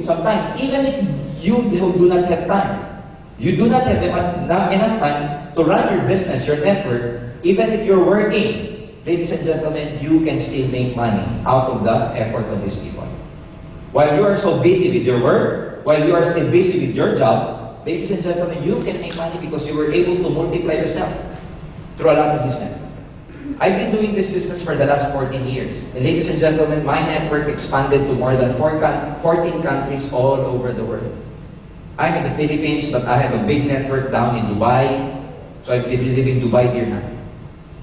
sometimes, even if you do not have time, you do not have enough time to run your business, your network, even if you're working, ladies and gentlemen, you can still make money out of the effort of these people. While you are so busy with your work, while you are still busy with your job, ladies and gentlemen, you can make money because you were able to multiply yourself through a lot of this network. I've been doing this business for the last 14 years. And ladies and gentlemen, my network expanded to more than 14 countries all over the world. I'm in the Philippines, but I have a big network down in Dubai. So I've been visiting Dubai here now.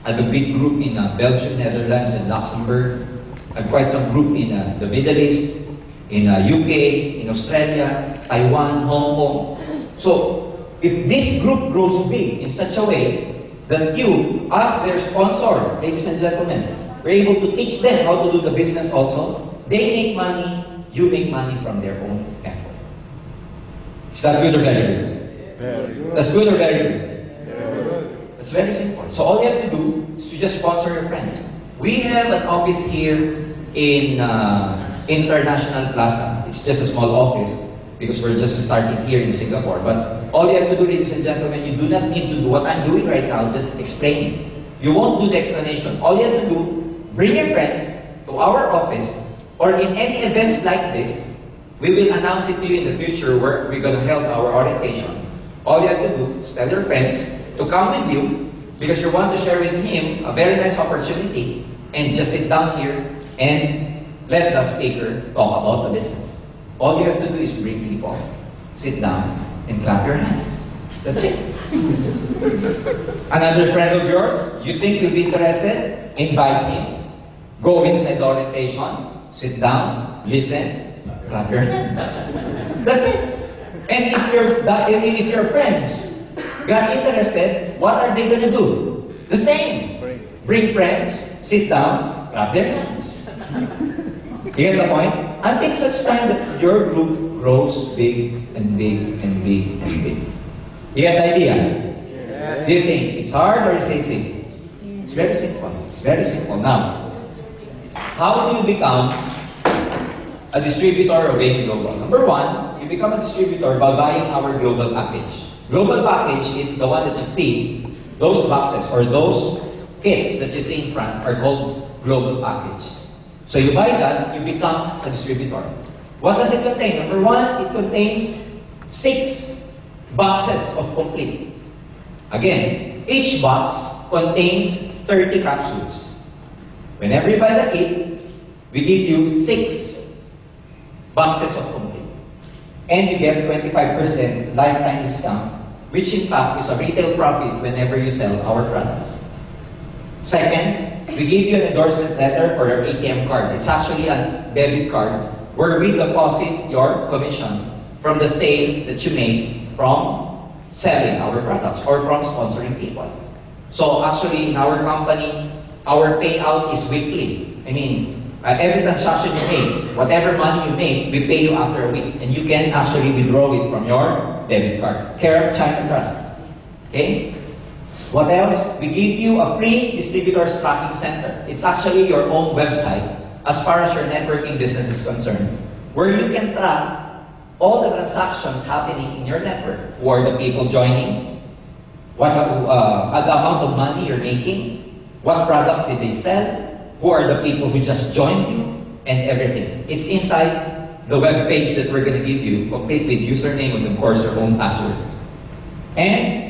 I have a big group in Belgium, Netherlands, and Luxembourg. I have quite some group in the Middle East, in UK, in Australia, Taiwan, Hong Kong. So if this group grows big in such a way that you, as their sponsor, ladies and gentlemen, we're able to teach them how to do the business also, they make money, you make money from their own effort. Is that good or very good? Very good. That's good or very good? Very good. It's very simple. So all you have to do is to just sponsor your friends. We have an office here in International Plaza. It's just a small office because we're just starting here in Singapore. But all you have to do, ladies and gentlemen, you do not need to do what I'm doing right now, that's explaining. You won't do the explanation. All you have to do, bring your friends to our office or in any events like this. We will announce it to you in the future where we're going to hold our orientation. All you have to do is tell your friends to come with you because you want to share with him a very nice opportunity and just sit down here and let the speaker talk about the business. All you have to do is bring people, sit down, and clap your hands. That's it. Another friend of yours, you think will be interested? Invite him. Go inside the orientation, sit down, listen, clap your hands. That's it. And if your friends got interested, what are they going to do? The same. Bring friends, sit down, clap their hands. You get the point? Until such time that your group grows big and big and big and big. You get the idea? Yes. Do you think it's hard or it's easy? It's very simple. It's very simple. Now, how do you become a distributor of AIM Global? Number one, you become a distributor by buying our global package. Global package is the one that you see. Those boxes or those kits that you see in front are called global package. So you buy that, you become a distributor. What does it contain? Number one, it contains 6 boxes of complete. Again, each box contains 30 capsules. Whenever you buy the kit, we give you 6 boxes of complete. And you get 25% lifetime discount, which in fact is a retail profit whenever you sell our products. Second, we give you an endorsement letter for your ATM card. It's actually a debit card where we deposit your commission from the sale that you make from selling our products or from sponsoring people. So actually in our company, our payout is weekly. I mean, every transaction you make, whatever money you make, we pay you after a week. And you can actually withdraw it from your debit card. Care of China Trust. Okay? What else? We give you a free distributors tracking center. It's actually your own website as far as your networking business is concerned, where you can track all the transactions happening in your network. Who are the people joining? What the amount of money you're making? What products did they sell? Who are the people who just joined you? And everything. It's inside the web page that we're going to give you, complete with username and of course your own password. And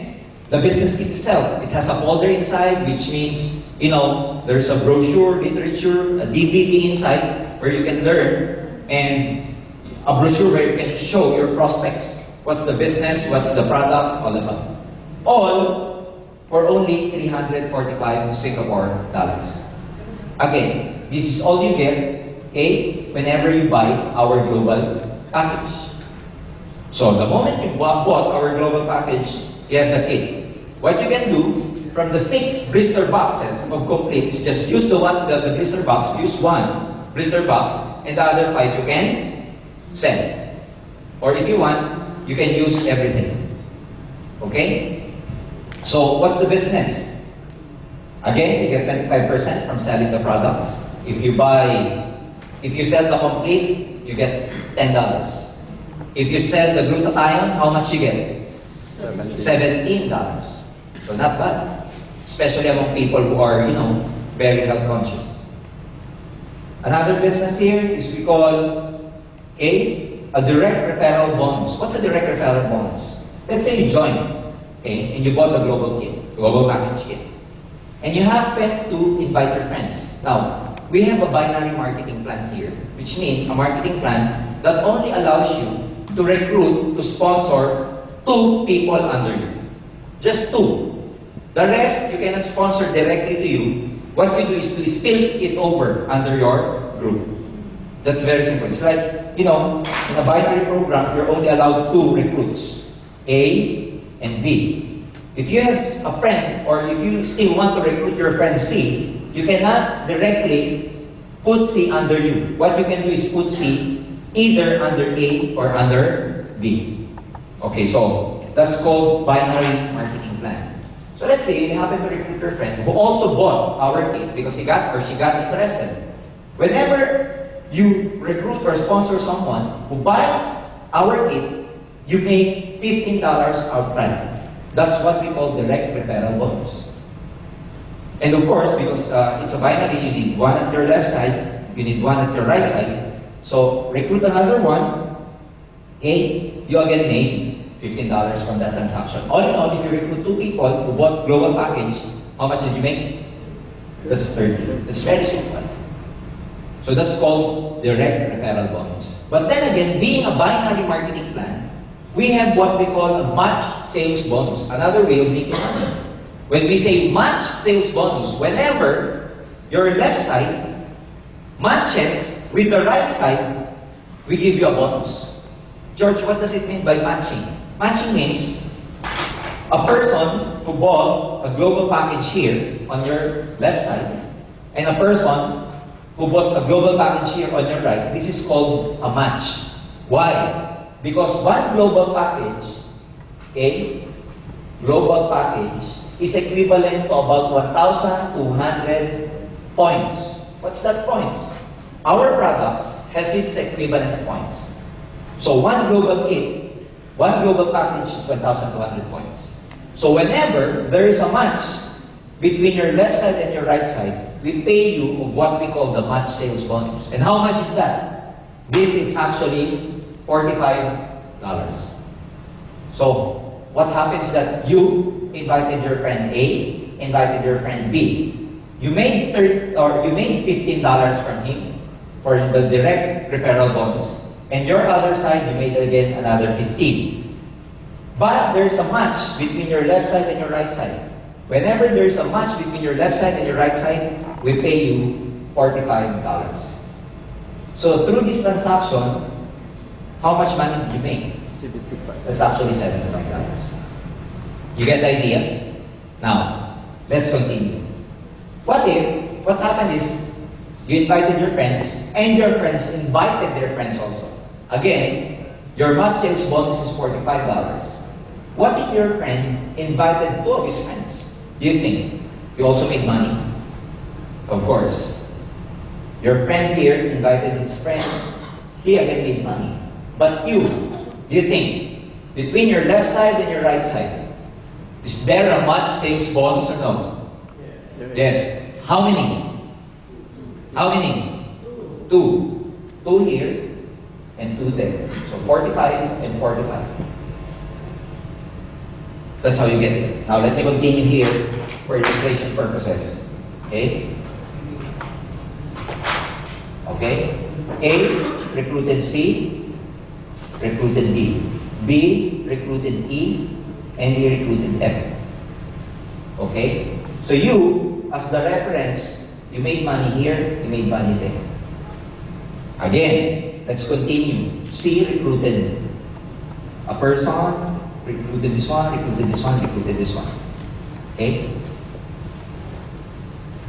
the business kit itself, it has a folder inside, which means, you know, there's a brochure, literature, a DVD inside where you can learn, and a brochure where you can show your prospects. What's the business, what's the products, all of that. All for only 345 Singapore dollars. Again, this is all you get, okay, whenever you buy our global package. So the moment you bought our global package, you have the kit. What you can do from the 6 blister boxes of complete is just use the blister box, use 1 blister box, and the other 5 you can sell. Or if you want, you can use everything. Okay? So what's the business? Again, you get 25% from selling the products. If you sell the complete, you get $10. If you sell the glutathione, how much you get? $17. So not bad. Especially among people who are, you know, very health conscious. Another business here is we call a direct referral bonus. What's a direct referral bonus? Let's say you join, okay, and you bought the global kit, global package kit. and you happen to invite your friends. Now, we have a binary marketing plan here, which means a marketing plan that only allows you to recruit, to sponsor 2 people under you. Just 2. The rest, you cannot sponsor directly to you. What you do is to spill it over under your group. That's very simple. It's like, you know, in a binary program, you're only allowed 2 recruits, A and B. If you have a friend, or if you still want to recruit your friend C, you cannot directly put C under you. What you can do is put C either under A or under B. Okay, so that's called binary marketing plan. So let's say you happen to recruit your friend who also bought our kit because he got or she got interested. Whenever you recruit or sponsor someone who buys our kit, you make $15 upfront. That's what we call direct referral bonus. And of course, because it's a binary, you need 1 at your left side, you need 1 at your right side. So recruit another one, okay, you again made $15 from that transaction. All in all, if you recruit 2 people who bought global package, how much did you make? That's 30. That's very simple. So that's called direct referral bonus. But then again, being a binary marketing plan, we have what we call a match sales bonus, another way of making money. When we say match sales bonus, whenever your left side matches with the right side, we give you a bonus. George, what does it mean by matching? Matching means a person who bought a global package here on your left side and a person who bought a global package here on your right, this is called a match. Why? Because one global package, okay, global package is equivalent to about 1,200 points. What's that points? Our products has its equivalent points. So one global kit, one global package is 1,200 points. So whenever there is a match between your left side and your right side, we pay you of what we call the match sales bonus. And how much is that? This is actually $45. So what happens that you invited your friend A, invited your friend B. You made $15 from him for the direct referral bonus. And your other side, you made again another 15. But there's a match between your left side and your right side. Whenever there's a match between your left side and your right side, we pay you $45. So through this transaction, how much money did you make? 75. That's actually $75. You get the idea? Now, let's continue. What happened is, you invited your friends, and your friends invited their friends also. Again, your match sales bonus is $45. What if your friend invited 2 of his friends? Do you think you also made money? Of course. Your friend here invited his friends, he again made money. But you, do you think, between your left side and your right side, is there a match sales bonus or no? Yes. How many? How many? 2. 2 here and 2 there. So 45 and 45. That's how you get it. Now let me continue here for illustration purposes. Okay? Okay? A recruited C, recruited D. B recruited E, and E recruited F. Okay? So you, as the reference, you made money here, you made money there. Again, let's continue. C recruited a person, recruited this one, recruited this one, recruited this one. Okay?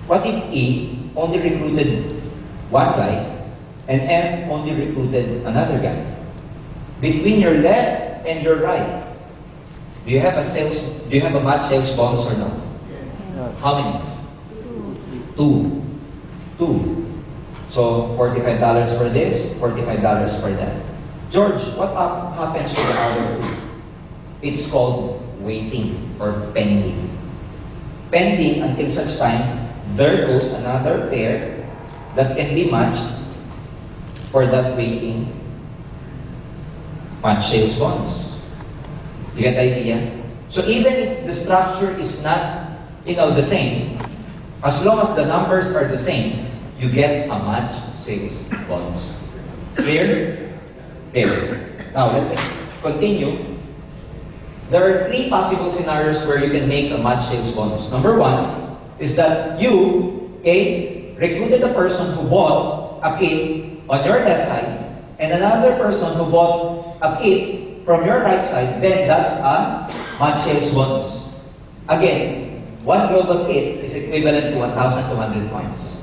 What if E only recruited one guy and F only recruited another guy? Between your left and your right, do you have a match sales bonus or no? How many? 2. 2. So $45 for this, $45 for that. George, what happens to the other 2? It's called waiting or pending. Pending until such time there goes another pair that can be matched for that waiting match sales bonus. You get the idea? So even if the structure is not, the same, As long as the numbers are the same, you get a match sales bonus. Clear? Clear. Now, let me continue. There are three possible scenarios where you can make a match sales bonus. Number one is that you, okay, recruited a person who bought a kit on your left side and another person who bought a kit from your right side, then that's a match sales bonus. Again, one global kit is equivalent to 1,200 points.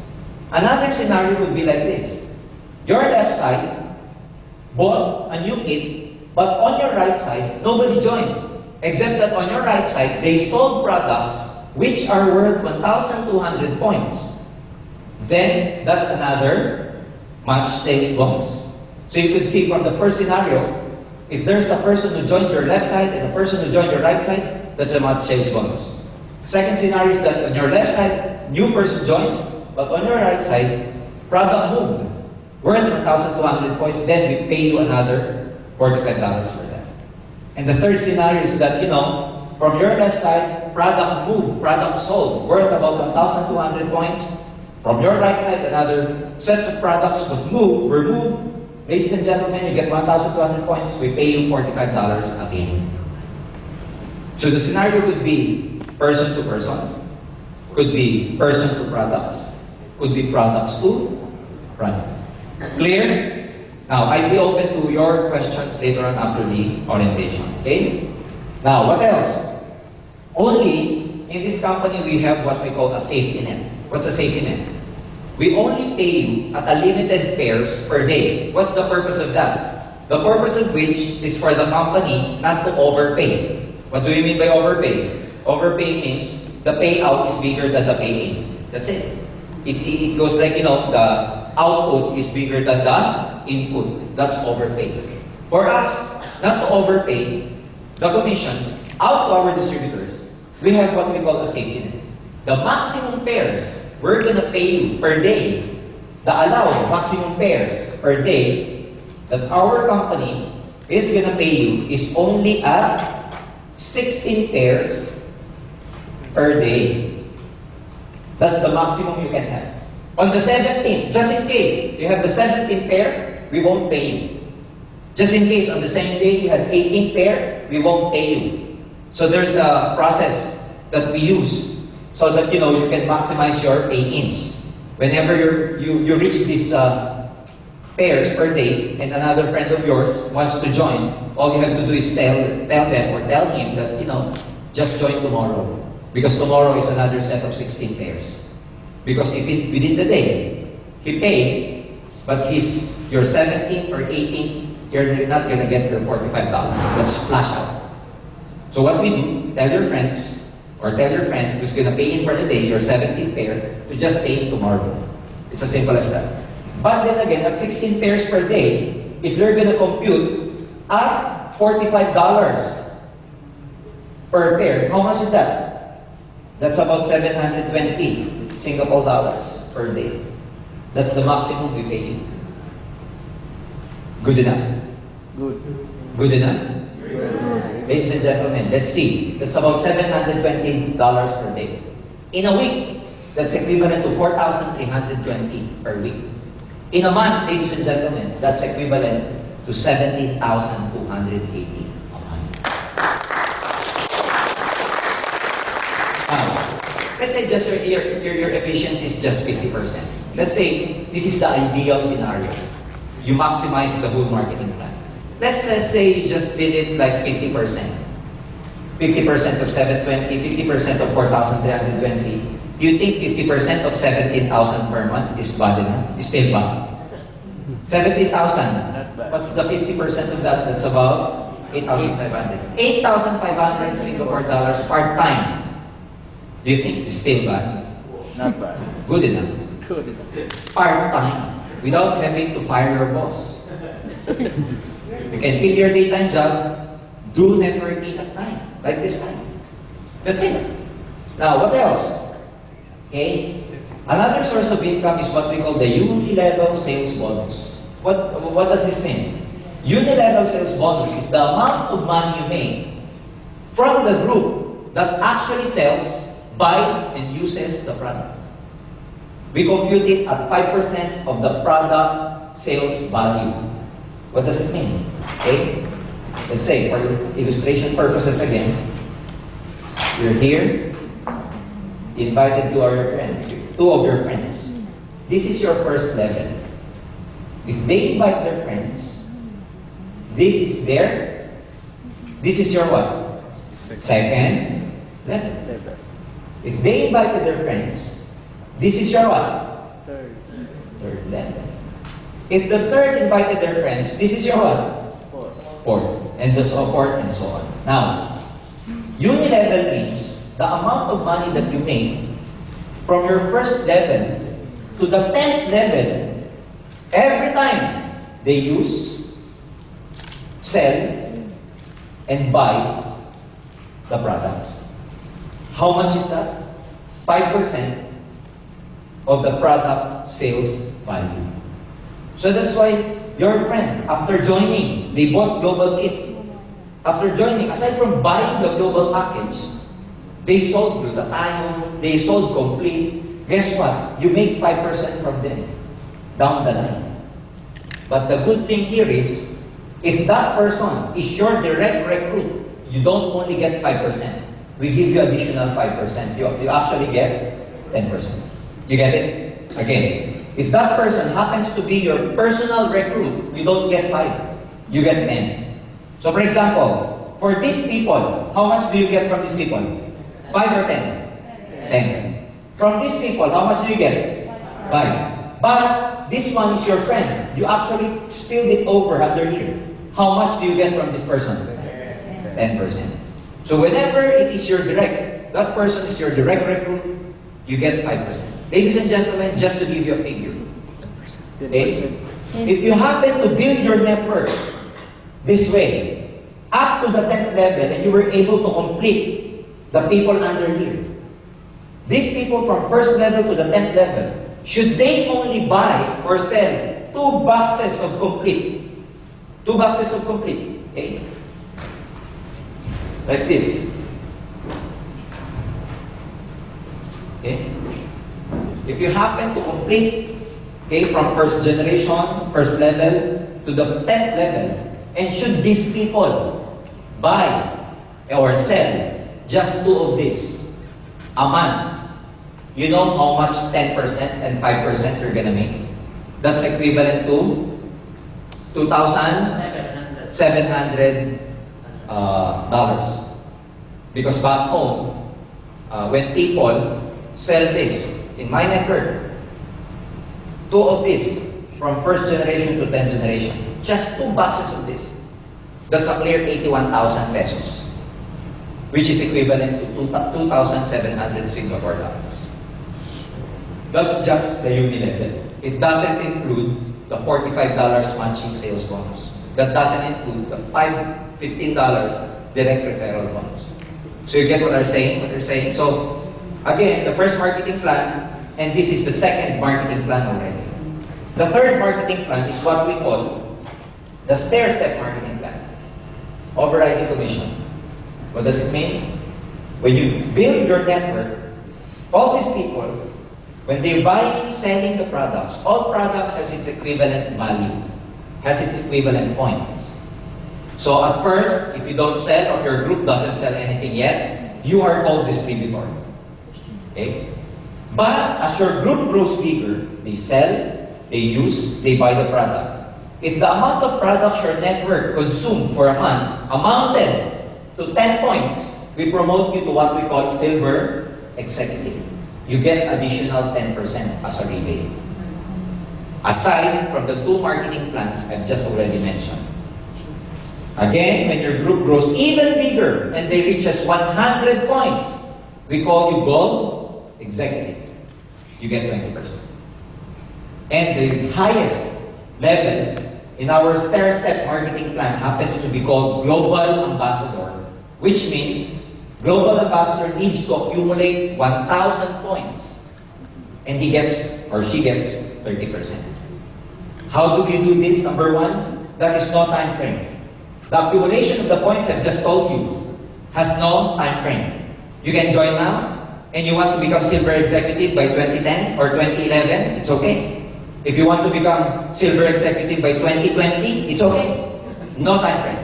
Another scenario would be like this. Your left side bought a new kit, but on your right side, nobody joined. Except that on your right side, they sold products which are worth 1,200 points. Then, that's another match sales bonus. So you could see from the first scenario, if there's a person who joined your left side and a person who joined your right side, that's a match sales bonus. Second scenario is that on your left side, new person joins, but on your right side, product moved, worth 1,200 points, then we pay you another $45 for that. And the third scenario is that, you know, from your left side, product moved, product sold, worth about 1,200 points. From your right side, another set of products were moved. Ladies and gentlemen, you get 1,200 points, we pay you $45 again. So the scenario could be person to person, could be person to products, could be products to products. Clear? Now, I'll be open to your questions later on after the orientation. Okay? Now, what else? Only in this company we have what we call a safety net. What's a safety net? We only pay you at a limited pairs per day. What's the purpose of that? The purpose of which is for the company not to overpay. What do you mean by overpay? Overpay means the payout is bigger than the pay-in. That's it. It goes like, you know, the output is bigger than the input. That's overpay. For us, not to overpay the commissions out to our distributors, we have what we call a safety net. The maximum pairs we're going to pay you per day, the allowed maximum pairs per day that our company is going to pay you is only at 16 pairs per day. That's the maximum you can have. On the 17th, just in case you have the 17th pair, we won't pay you. Just in case on the same day you had 18th pair, we won't pay you. So there's a process that we use so that, you know, you can maximize your pay-ins. Whenever you reach these pairs per day and another friend of yours wants to join, all you have to do is tell them or tell him that, you know, just join tomorrow. Because tomorrow is another set of 16 pairs. Because if within the day, he pays, but your 17th or 18th, you're not going to get your $45. That's splash out. So what we do, tell your friends, or tell your friend who's going to pay in for the day, your 17th pair, to just pay in tomorrow. It's as simple as that. But then again, at 16 pairs per day, if you're going to compute at $45 per pair, how much is that? That's about 720 Singapore dollars per day. That's the maximum we pay you. Good enough? Good. Good enough? Ladies and gentlemen, let's see. That's about $720 per day. In a week, that's equivalent to 4,320 per week. In a month, ladies and gentlemen, that's equivalent to 17,280 a month. Now, let's say just your efficiency is just 50%. Let's say this is the ideal scenario. You maximize the whole marketing plan. Let's say you just did it like 50%. 50% of 720, 50% of 4,320. Do you think 50% of 17,000 per month is bad enough? Is still bad? 17,000. What's the 50% of that? That's about 8,500. 8,500 Singapore dollars part-time. Do you think it's still bad? Not bad. Good enough. Good enough. Part-time. Without having to fire your boss. You can kill your daytime job, do networking at night, like this time. That's it. Now, what else? Okay? Another source of income is what we call the unilevel sales bonus. What does this mean? Unilevel sales bonus is the amount of money you make from the group that actually sells, buys, and uses the product. We compute it at 5% of the product sales value. What does it mean? Okay? Let's say, for illustration purposes again, you're here, invited two of your friends. This is your first level. If they invite their friends, this is your what? Second level. If they invited their friends, this is your what? Third. Third level. If the third invited their friends, this is your what? Fourth. And so forth and so on. Now, unilevel means the amount of money that you make from your first level to the 10th level every time they use, sell, and buy the products. How much is that? 5% of the product sales value. So that's why your friend, after joining, they bought Global Kit. After joining, aside from buying the global package, they sold glutathione, they sold complete. Guess what? You make 5% from them down the line. But the good thing here is, if that person is your direct recruit, you don't only get 5%. We give you additional 5%. You actually get 10%. You get it? Again, if that person happens to be your personal recruit, you don't get 5. You get 10. So for example, for these people, how much do you get from these people? 5 or 10? 10. From these people, how much do you get? 5. But this one is your friend. You actually spilled it over under here. How much do you get from this person? 10%. So whenever it is your that person is your direct recruit, you get 5%. Ladies and gentlemen, just to give you a figure. Okay? If you happen to build your network this way, up to the 10th level, and you were able to complete the people under here, these people from first level to the 10th level, should they only buy or sell 2 boxes of complete? 2 boxes of complete. Okay? Like this. Okay? If you happen to complete, okay, from first generation, first level, to the 10th level, and should these people buy or sell just 2 of this a month, you know how much 10% and 5% you're gonna make? That's equivalent to $2,700. Because back home, when people sell this, in my network, 2 of this, from first generation to 10th generation, just 2 boxes of this, that's a clear 81,000 pesos, which is equivalent to 2,700 Singapore dollars. That's just the unilevel. It doesn't include the $45 matching sales bonus. That doesn't include the $15 direct referral bonus. So you get what they're saying? So, again, the first marketing plan, and this is the second marketing plan already. The third marketing plan is what we call the stair-step marketing plan. Overriding commission. What does it mean? When you build your network, all these people, when they're buying, selling the products, all products has its equivalent value, has its equivalent points. So at first, if you don't sell or if your group doesn't sell anything yet, you are called distributor. Okay? But as your group grows bigger, they sell, they use, they buy the product. If the amount of products your network consumed for a month amounted to 10 points, we promote you to what we call silver executive. You get additional 10% as a rebate. Aside from the 2 marketing plans I've just already mentioned. Again, when your group grows even bigger and they reach us 100 points, we call you gold executive. You get 20%. And the highest level in our stair-step marketing plan happens to be called global ambassador, which means global ambassador needs to accumulate 1,000 points. And he gets, or she gets, 30%. How do we do this? Number 1, that is no time frame. The accumulation of the points I've just told you has no time frame. You can join now, and you want to become silver executive by 2010 or 2011, it's okay. If you want to become silver executive by 2020, it's okay. No time frame.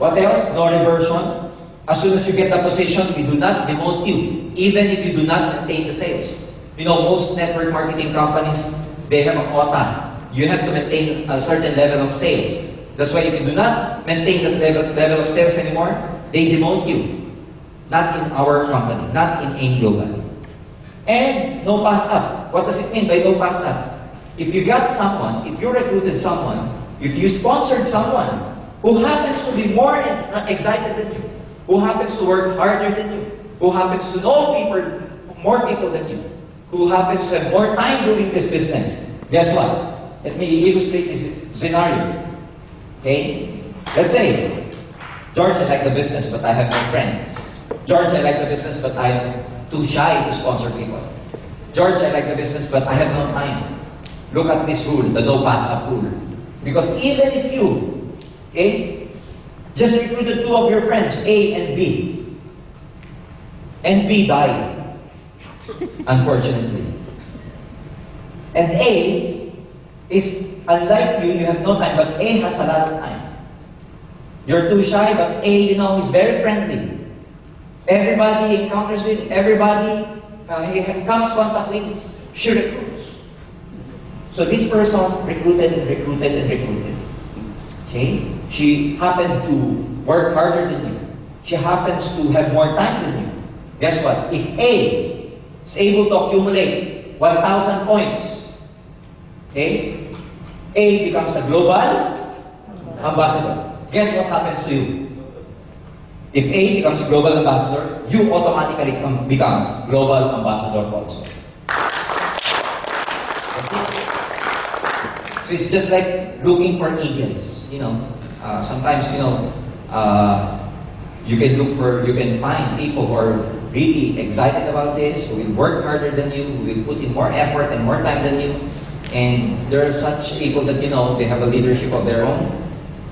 What else? No reversion. As soon as you get the position, we do not demote you, even if you do not maintain the sales. You know, most network marketing companies, they have a quota. You have to maintain a certain level of sales. That's why if you do not maintain that level of sales anymore, they demote you. Not in our company, not in AIM Global. And no pass up. What does it mean by no pass up? If you got someone, if you recruited someone, if you sponsored someone who happens to be more excited than you, who happens to work harder than you, who happens to know more people than you, who happens to have more time doing this business, guess what? Let me illustrate this scenario. Okay? Let's say, George, I like the business, but I have no friends. George, I like the business, but I am too shy to sponsor people. George, I like the business, but I have no time. Look at this rule, the no pass up rule. Because even if you, okay, just recruited two of your friends, A and B died, unfortunately. And A is, unlike you have no time, but A has a lot of time. You're too shy, but A, you know, is very friendly. Everybody he encounters with, everybody he comes contact with, she recruits. So this person recruited and recruited and recruited. Okay? She happened to work harder than you. She happens to have more time than you. Guess what? If A is able to accumulate 1,000 points, okay, A becomes a global ambassador. Guess what happens to you? If A becomes global ambassador, you automatically becomes global ambassador also. So it's just like looking for eagles. You know, sometimes you can find people who are really excited about this, who will work harder than you, who will put in more effort and more time than you. And there are such people that they have a leadership of their own.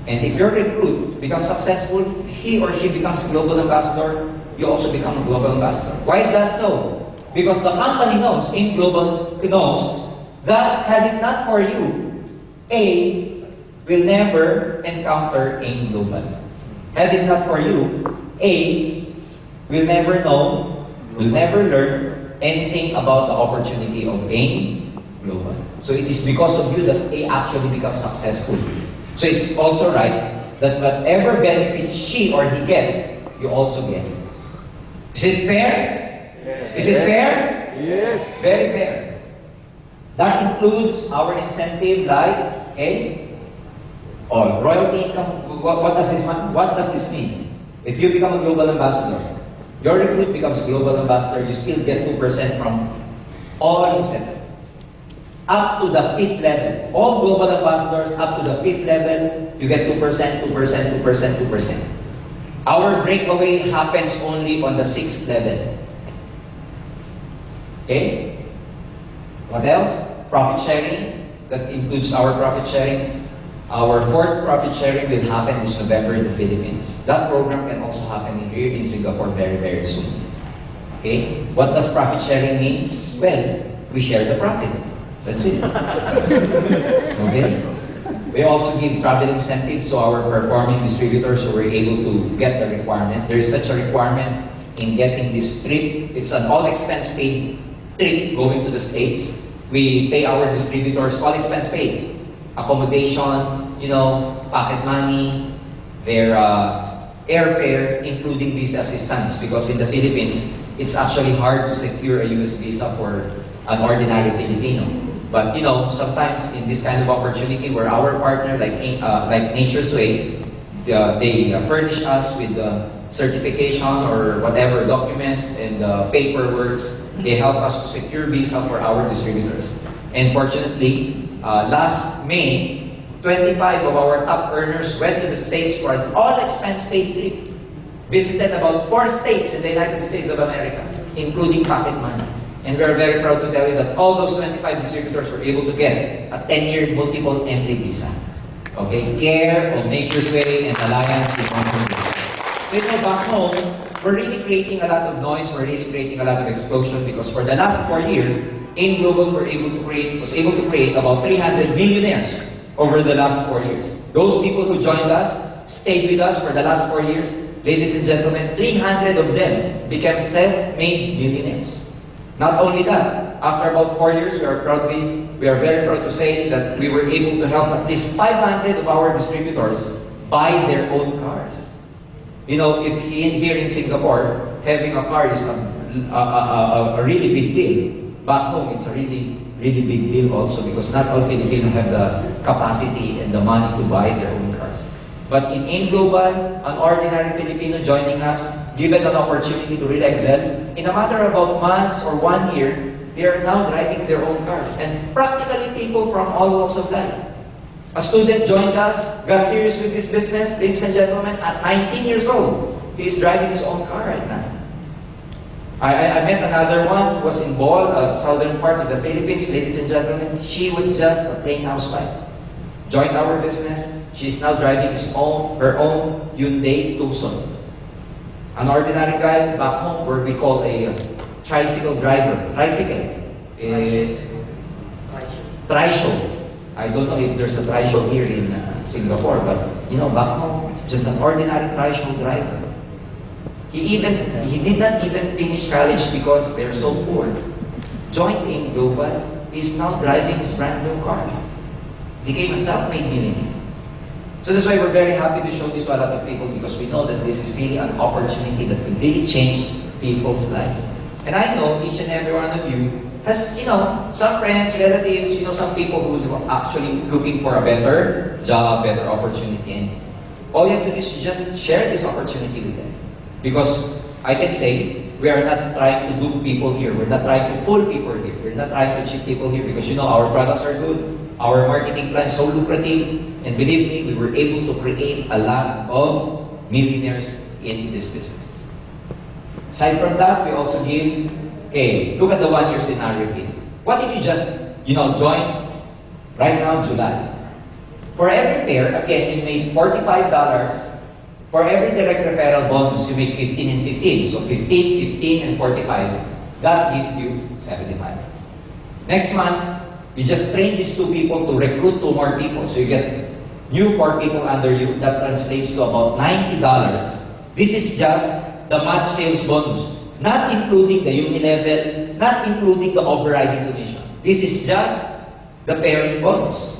And if your recruit becomes successful, he or she becomes global ambassador, you also become a global ambassador. Why is that so? Because the company knows, AIM Global knows, that had it not for you, A will never encounter AIM Global. Had it not for you, A will never know, will never learn anything about the opportunity of AIM Global. So it is because of you that A actually becomes successful. So it's also right that whatever benefit she or he gets, you also get. Is it fair? Yes. Is it fair? Yes. Very fair. That includes our incentive like royalty income. What does this mean? If you become a global ambassador, your recruit becomes global ambassador, you still get 2% from all incentive. Up to the 5th level. All global ambassadors up to the 5th level, you get 2%, 2%, 2%, 2%. Our breakaway happens only on the 6th level. Okay? What else? Profit sharing. That includes our profit sharing. Our 4th profit sharing will happen this November in the Philippines. That program can also happen here in Singapore very, very soon. Okay? What does profit sharing mean? Well, we share the profit. That's it. Okay? We also give travel incentives to our performing distributors so we're able to get the requirement. There is such a requirement in getting this trip. It's an all-expense paid trip going to the States. We pay our distributors all expense paid. Accommodation, pocket money, their airfare, including visa assistance. Because in the Philippines, it's actually hard to secure a US visa for an ordinary Filipino. But sometimes in this kind of opportunity where our partner, like Nature's Way, they furnish us with the certification or whatever documents and paperwork. They help us to secure visa for our distributors. And fortunately, last May, 25 of our top earners went to the States for an all-expense paid trip. Visited about 4 states in the United States of America, including pocket money. And we're very proud to tell you that all those 25 distributors were able to get a 10-year multiple entry visa. Okay? Care of Nature's Way and Alliance with Conservation. So back home, we're really creating a lot of noise, we're really creating a lot of explosion because for the last 4 years, in Global was able to create about 300 millionaires over the last 4 years. Those people who joined us, stayed with us for the last 4 years, ladies and gentlemen, 300 of them became self-made millionaires. Not only that, after about 4 years, we are very proud to say that we were able to help at least 500 of our distributors buy their own cars. If here in Singapore, having a car is a really big deal. Back home, it's a really, really big deal also because not all Filipinos have the capacity and the money to buy their own cars. But in Global, an ordinary Filipino joining us, given an opportunity to really excel, in a matter of about months or 1 year, they are now driving their own cars. And practically people from all walks of life. A student joined us, got serious with this business, ladies and gentlemen, at 19 years old. He is driving his own car right now. I met another one who was in Bohol, southern part of the Philippines, ladies and gentlemen. She was just a plain housewife. Joined our business. She's now driving her own Hyundai Tucson. An ordinary guy back home where we call a tricycle driver. Tricycle. Trishow. I don't know if there's a trishow here in Singapore, but back home, just an ordinary trishow driver. He did not even finish college because they're so poor. Joined in Global, he's now driving his brand new car. Became a self-made millionaire. So that's why we're very happy to show this to a lot of people because we know that this is really an opportunity that will really change people's lives. And I know each and every one of you has, some friends, relatives, some people who are actually looking for a better job, better opportunity. And all you have to do is just share this opportunity with them. Because I can say, we are not trying to dupe people here. We're not trying to fool people here. We're not trying to cheat people here because our products are good. Our marketing plan is so lucrative. And believe me, we were able to create a lot of millionaires in this business. Aside from that, we also give, look at the 1 year scenario here. What if you just, join right now, July? For every pair, again, you made $45. For every direct referral bonus, you make 15 and 15. So 15, 15, and 45. That gives you 75. Next month, you just train these 2 people to recruit 2 more people. So you get new 4 people under you. That translates to about $90. This is just the match sales bonus. Not including the uni-level, not including the overriding commission. This is just the pairing bonus.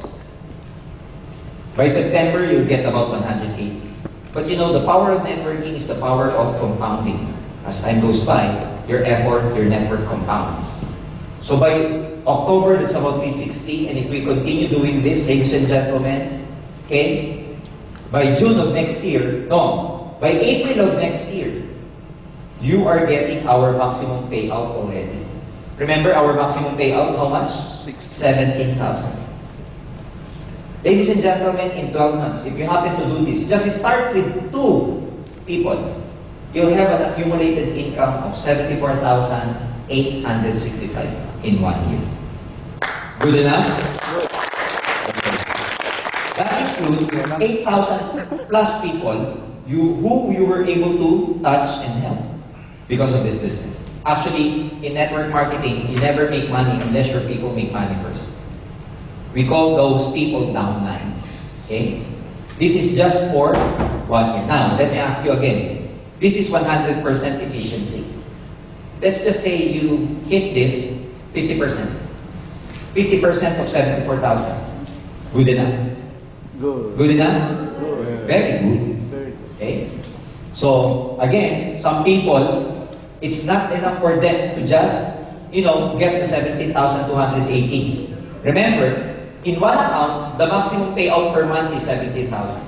By September, you'll get about 180. But the power of networking is the power of compounding. As time goes by, your effort, your network compounds. So by October, that's about 360. And if we continue doing this, ladies and gentlemen, by June of next year, by April of next year, you are getting our maximum payout already. Remember our maximum payout, how much? 17,000. Ladies and gentlemen, in 12 months, if you happen to do this, just start with 2 people. You'll have an accumulated income of 74,865 in 1 year. Good enough? That includes 8,000 plus people who you were able to touch and help because of this business. Actually, in network marketing, you never make money unless your people make money first. We call those people downlines. This is just for 1 year. Now, let me ask you again. This is 100% efficiency. Let's just say you hit this 50%. 50% of 74,000. Good enough? Good. Good enough? Good. Very good. Very good. So, again, some people, it's not enough for them to just, get the 17,280. Remember, in one account, the maximum payout per month is 17,000.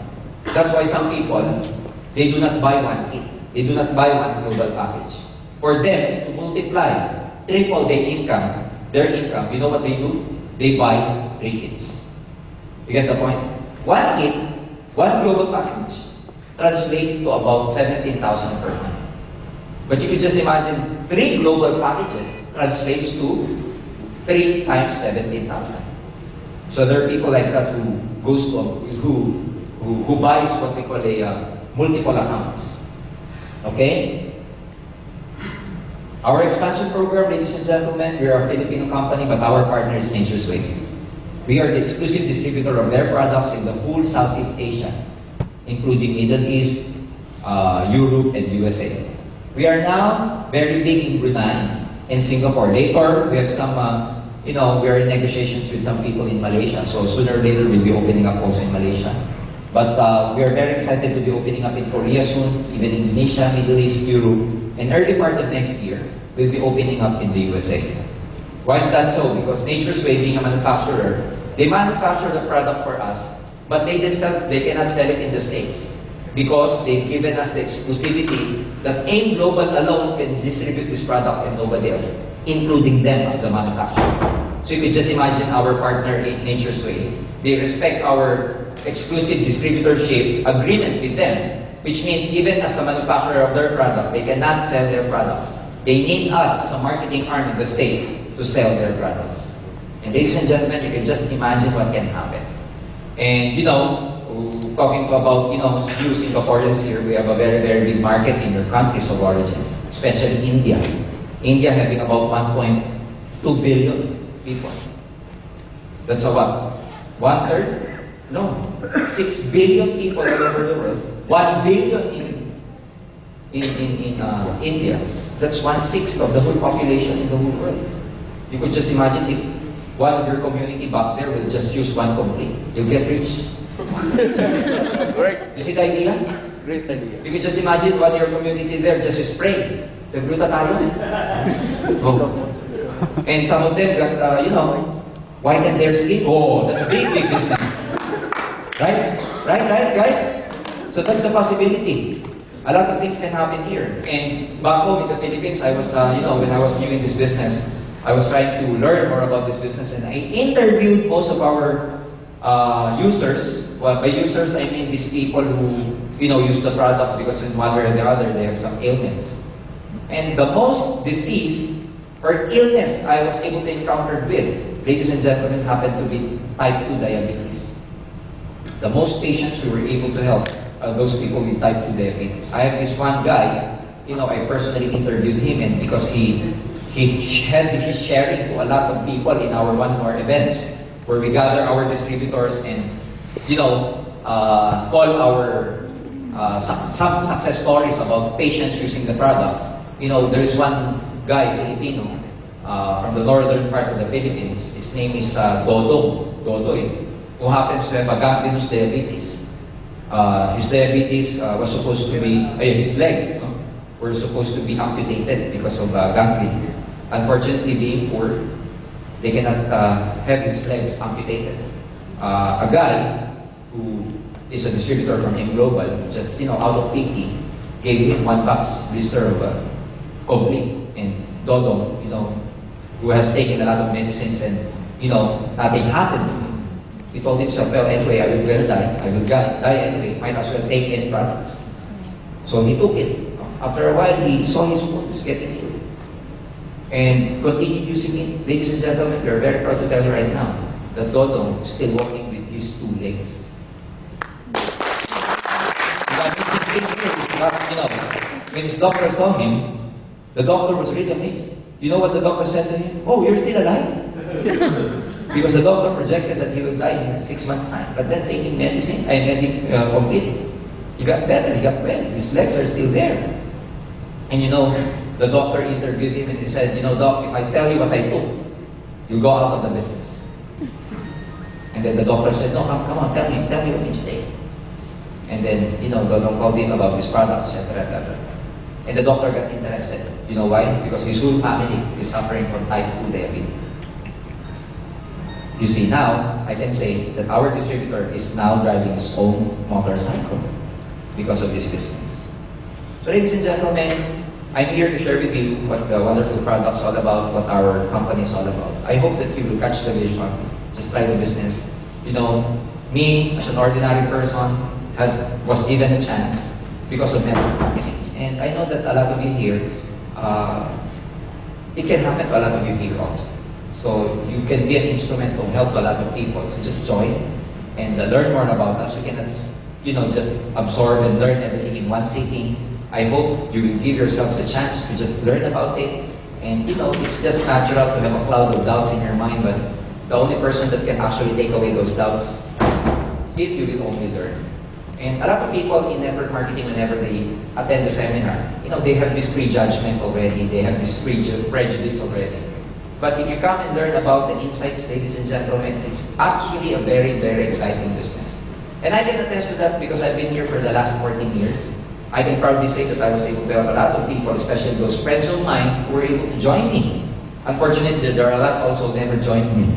That's why some people, they do not buy 1 kit. They do not buy 1 global package. For them to multiply, triple their income, you know what they do? They buy 3 kits. You get the point? 1 kit, 1 global package, translate to about 17,000 per month. But you could just imagine 3 global packages translates to 3 times 17,000. So there are people like that who buys what we call a multiple accounts. Okay? Our expansion program, ladies and gentlemen, we are a Filipino company, but our partner is Nature's Way. We are the exclusive distributor of their products in the whole Southeast Asia, including Middle East, Europe, and USA. We are now very big in Brunei and Singapore. Later, we have some, we are in negotiations with some people in Malaysia. So sooner or later, we'll be opening up also in Malaysia. But we are very excited to be opening up in Korea soon, even in Indonesia, Middle East, Europe, and early part of next year, we'll be opening up in the USA. Why is that so? Because Nature's Way, being a manufacturer, they manufacture the product for us, but they themselves, they cannot sell it in the States because they've given us the exclusivity that AIM Global alone can distribute this product and nobody else, including them as the manufacturer. So you could just imagine our partner in Nature's Way. They respect our exclusive distributorship agreement with them, which means even as a manufacturer of their product, they cannot sell their products. They need us as a marketing arm in the States to sell their products. And ladies and gentlemen, you can just imagine what can happen. And talking about few Singaporeans here, we have a very, very big market in their countries of origin, especially India. India having about 1.2 billion people. That's a what? 1/3? No. 6 billion people all over the world. 1 billion in India. That's 1/6 of the whole population in the whole world. You could just imagine if one of your community back there will just use one complete. You'll get rich. Great. You see the idea? Great idea. You could just imagine what your community there just spray. Nagluta tayo. Oh. And some of them got, whiten their skin. Oh, that's a big, big business. Right? Right, guys? So that's the possibility. A lot of things can happen here. And back home in the Philippines, I was, when I was new in this business, I was trying to learn more about this business, and I interviewed most of our users. Well, by users, I mean these people who, use the products because in one way or the other, they have some ailments. And the most disease or illness I was able to encounter with, ladies and gentlemen, happened to be type 2 diabetes. The most patients we were able to help are those people with type 2 diabetes. I have this one guy, I personally interviewed him, and because he had his sharing to a lot of people in one of our events, where we gather our distributors and, call our some success stories about patients using the products. There is one guy, Filipino, from the northern part of the Philippines. His name is Dodoy, who happens to have a gangrenous diabetes. His diabetes was supposed to be, his legs were supposed to be amputated because of gangrene. Unfortunately, being poor, they cannot have his legs amputated. A guy who is a distributor from AIM Global, just out of pity, gave him 1 box blister of complete. And Dodo, who has taken a lot of medicines and nothing happened to him. He told himself, well, anyway, I will die. I will die anyway. Might as well take any products. So he took it. After a while, he saw his wounds getting healed and continued using it. Ladies and gentlemen, we are very proud to tell you right now that Dodo is still walking with his 2 legs. When his doctor saw him, the doctor was really amazed. You know what the doctor said to him? Oh, you're still alive? Because the doctor projected that he will die in 6 months' time. But then taking medicine, complete, he got better, he got well. His legs are still there. And the doctor interviewed him and he said, Doc, if I tell you what I took, you'll go out of the business. And then the doctor said, no, come on, tell me what did you take? And then, the doctor called him about his products, etc. And the doctor got interested. You know why? Because his whole family is suffering from type 2 diabetes. You see, now, I can say that our distributor is now driving his own motorcycle because of this business. So, ladies and gentlemen, I'm here to share with you what the wonderful product's all about, what our company is all about. I hope that you will catch the vision, just try the business. Me, as an ordinary person, was given a chance because of network marketing. And I know that a lot of you here, it can happen to a lot of you here also. So you can be an instrument to help a lot of people. So just join and learn more about us. We cannot, just absorb and learn everything in one sitting. I hope you will give yourselves a chance to just learn about it. And you know, it's just natural to have a cloud of doubts in your mind, but the only person that can actually take away those doubts, if you will only learn. And a lot of people in network marketing, whenever they attend the seminar, you know, they have this prejudgment already, they have this prejudice already. But if you come and learn about the insights, ladies and gentlemen, it's actually a very, very exciting business. And I can attest to that because I've been here for the last 14 years. I can proudly say that I was able to help a lot of people, especially those friends of mine who were able to join me. Unfortunately, there are a lot also who never joined me.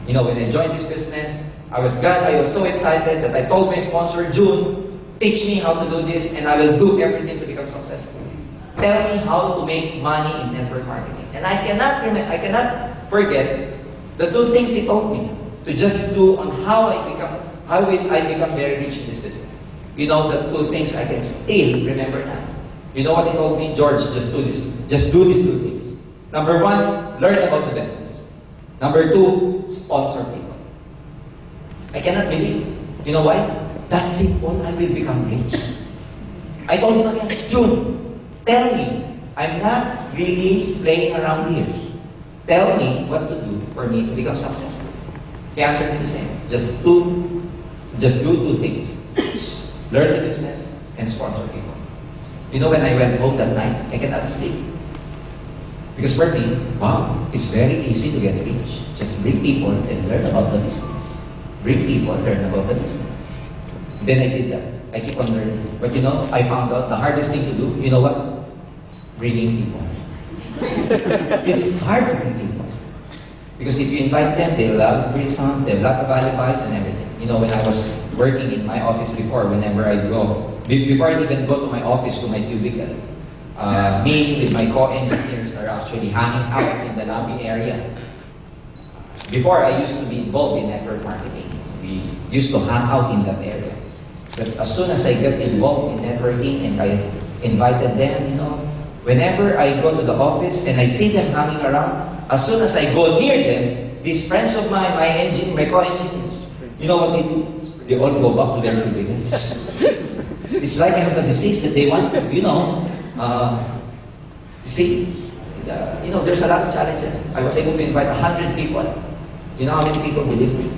You know, when I joined this business, I was so excited that I told my sponsor, June, teach me how to do this and I will do everything to become successful. Tell me how to make money in network marketing. And I cannot forget the two things he told me to just do on how will I become very rich in this business. You know, the two things I can still remember now. You know what he told me? George, just do this. Just do these two things. Number one, learn about the business. Number two, sponsor people. I cannot believe. You know why? That's it all, I will become rich. I told him again, June, tell me. I'm not really playing around here. Tell me what to do for me to become successful. He answered me the same. Just do two things. Learn the business and sponsor people. You know, when I went home that night, I cannot sleep. Because for me, wow, it's very easy to get rich. Just bring people and learn about the business. Bring people, learn about the business. Then I did that. I keep on learning. But you know, I found out the hardest thing to do, you know what? Bringing people. It's hard to bring people. Because if you invite them, they will have free songs, they have a lot of alibis and everything. You know, when I was working in my office before, whenever I go, before I even go to my office, to my cubicle, me with my co-engineers are actually hanging out in the lobby area. Before, I used to be involved in network marketing. We used to hang out in that area. But as soon as I got involved in networking and I invited them, you know, whenever I go to the office and I see them hanging around, as soon as I go near them, these friends of mine, my co-engineers, you know what they do? They all go back to their cubicles. It's like I have a disease that they want to, you know. You know, there's a lot of challenges. I was able to invite 100 people. You know how many people believe me?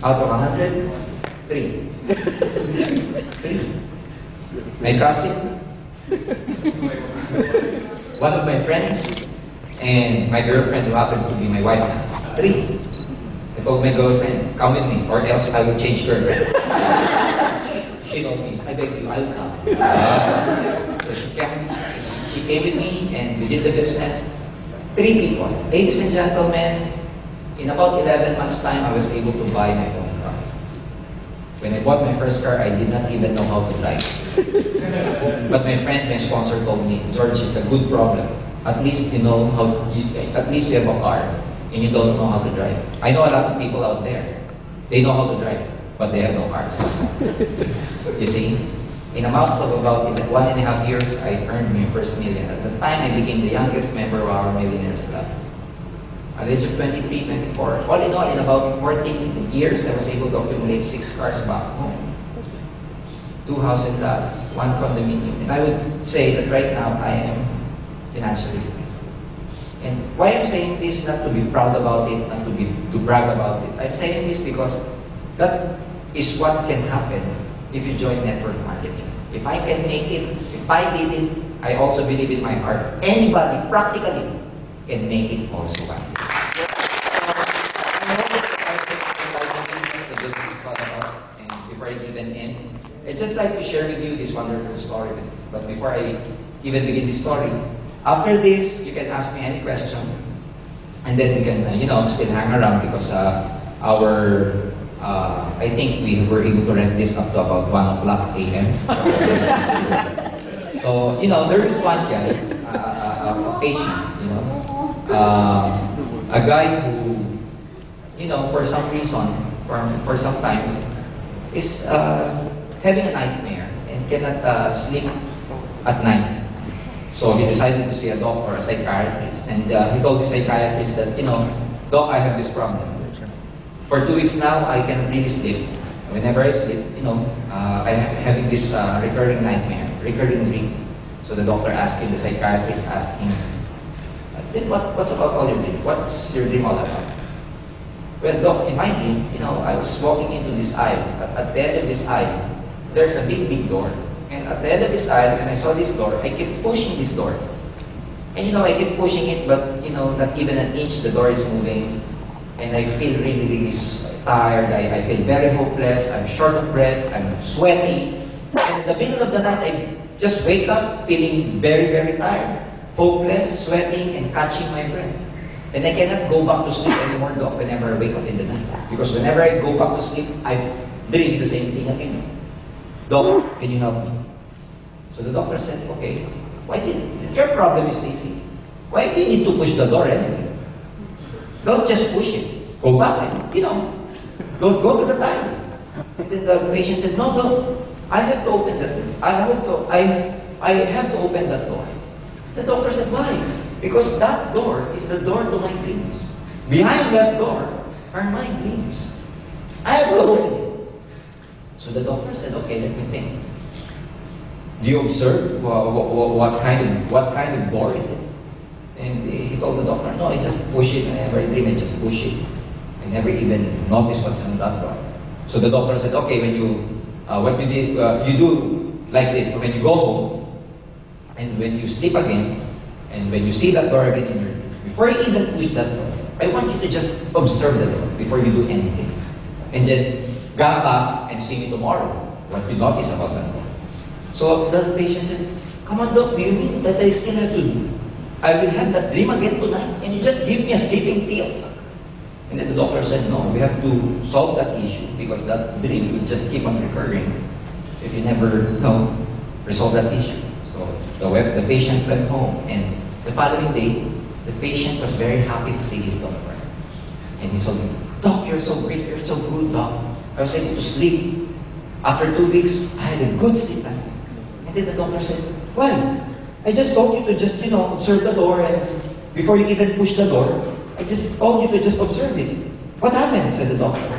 Out of 100, 3. 3. My cousin, one of my friends, and my girlfriend who happened to be my wife. 3. I told my girlfriend, come with me, or else I will change girlfriend. She told me, I beg you, I'll come. So she came with me, and we did the business. 3 people. Ladies and gentlemen, in about 11 months' time, I was able to buy my own car. When I bought my first car, I did not even know how to drive. But my friend, my sponsor, told me, George, it's a good problem. At least you know at least you have a car and you don't know how to drive. I know a lot of people out there. They know how to drive, but they have no cars. You see, in a matter of about 1.5 years, I earned my first million. At the time, I became the youngest member of our Millionaires Club. At the age of 23, 24, all in all, in about 14 years, I was able to accumulate 6 cars back home. 2 house and lots, 1 condominium. And I would say that right now, I am financially free. And why I'm saying this, not to be proud about it, not to brag about it. I'm saying this because that is what can happen if you join network marketing. If I can make it, if I did it, I also believe in my heart, anybody practically can make it also like this. I know that the business is all about, and before I even end, I'd just like to share with you this wonderful story. But before I even begin this story, after this, you can ask me any question, and then we can, still hang around because I think we were able to rent this up to about 1 o'clock a.m. So, there is one guy, a patient, a guy who, for some reason, for some time, is having a nightmare and cannot sleep at night. So he decided to see a doctor, a psychiatrist, and he told the psychiatrist that, Doc, I have this problem. For 2 weeks now, I cannot really sleep. Whenever I sleep, I'm having this recurring nightmare, recurring dream. So the doctor asked him, the psychiatrist asked him, then what's about all your dream? What's your dream all about? Well, doc, in my dream, I was walking into this aisle. At the end of this aisle, there's a big, big door. And at the end of this aisle, when I saw this door, I kept pushing this door. And I keep pushing it, but not even an inch the door is moving. And I feel really, really tired. I feel very hopeless. I'm short of breath. I'm sweaty. And in the middle of the night, I just wake up feeling very, very tired. Hopeless, sweating, and catching my breath. And I cannot go back to sleep anymore, Doc, whenever I wake up in the night. Because whenever I go back to sleep, I dream the same thing again. Doc, can you help me? So the doctor said, okay, your problem is easy. Why do you need to push the door anyway? Don't just push it. Go back and, don't go to the time. And then the patient said, no, Doc, I have to open that door. I have to open that door. The doctor said, why? Because that door is the door to my dreams. Behind that door are my dreams. I have to open it. So the doctor said, okay, let me think. Do you observe what kind of door is it? And he told the doctor, no, I just push it. Whenever I dream, I just push it. I never even notice what's on that door. So the doctor said, okay, when you do like this. When you go home, and when you sleep again, and when you see that door again in your dream, before you even push that door, I want you to just observe the door before you do anything. And then come back and see me tomorrow, what you notice about that door. So the patient said, come on, Doc, do you mean that I still have to do? I will have that dream again tonight, and you just give me a sleeping pills. And then the doctor said, no, we have to solve that issue because that dream will just keep on recurring if you never resolve that issue. So the patient went home, and the following day, the patient was very happy to see his doctor. And he told me, Doc, you're so great, you're so good, Doc. I was able to sleep. After 2 weeks, I had a good sleep last night. And then the doctor said, why? I just told you to just, observe the door, and before you even push the door, I just told you to just observe it. What happened? Said the doctor.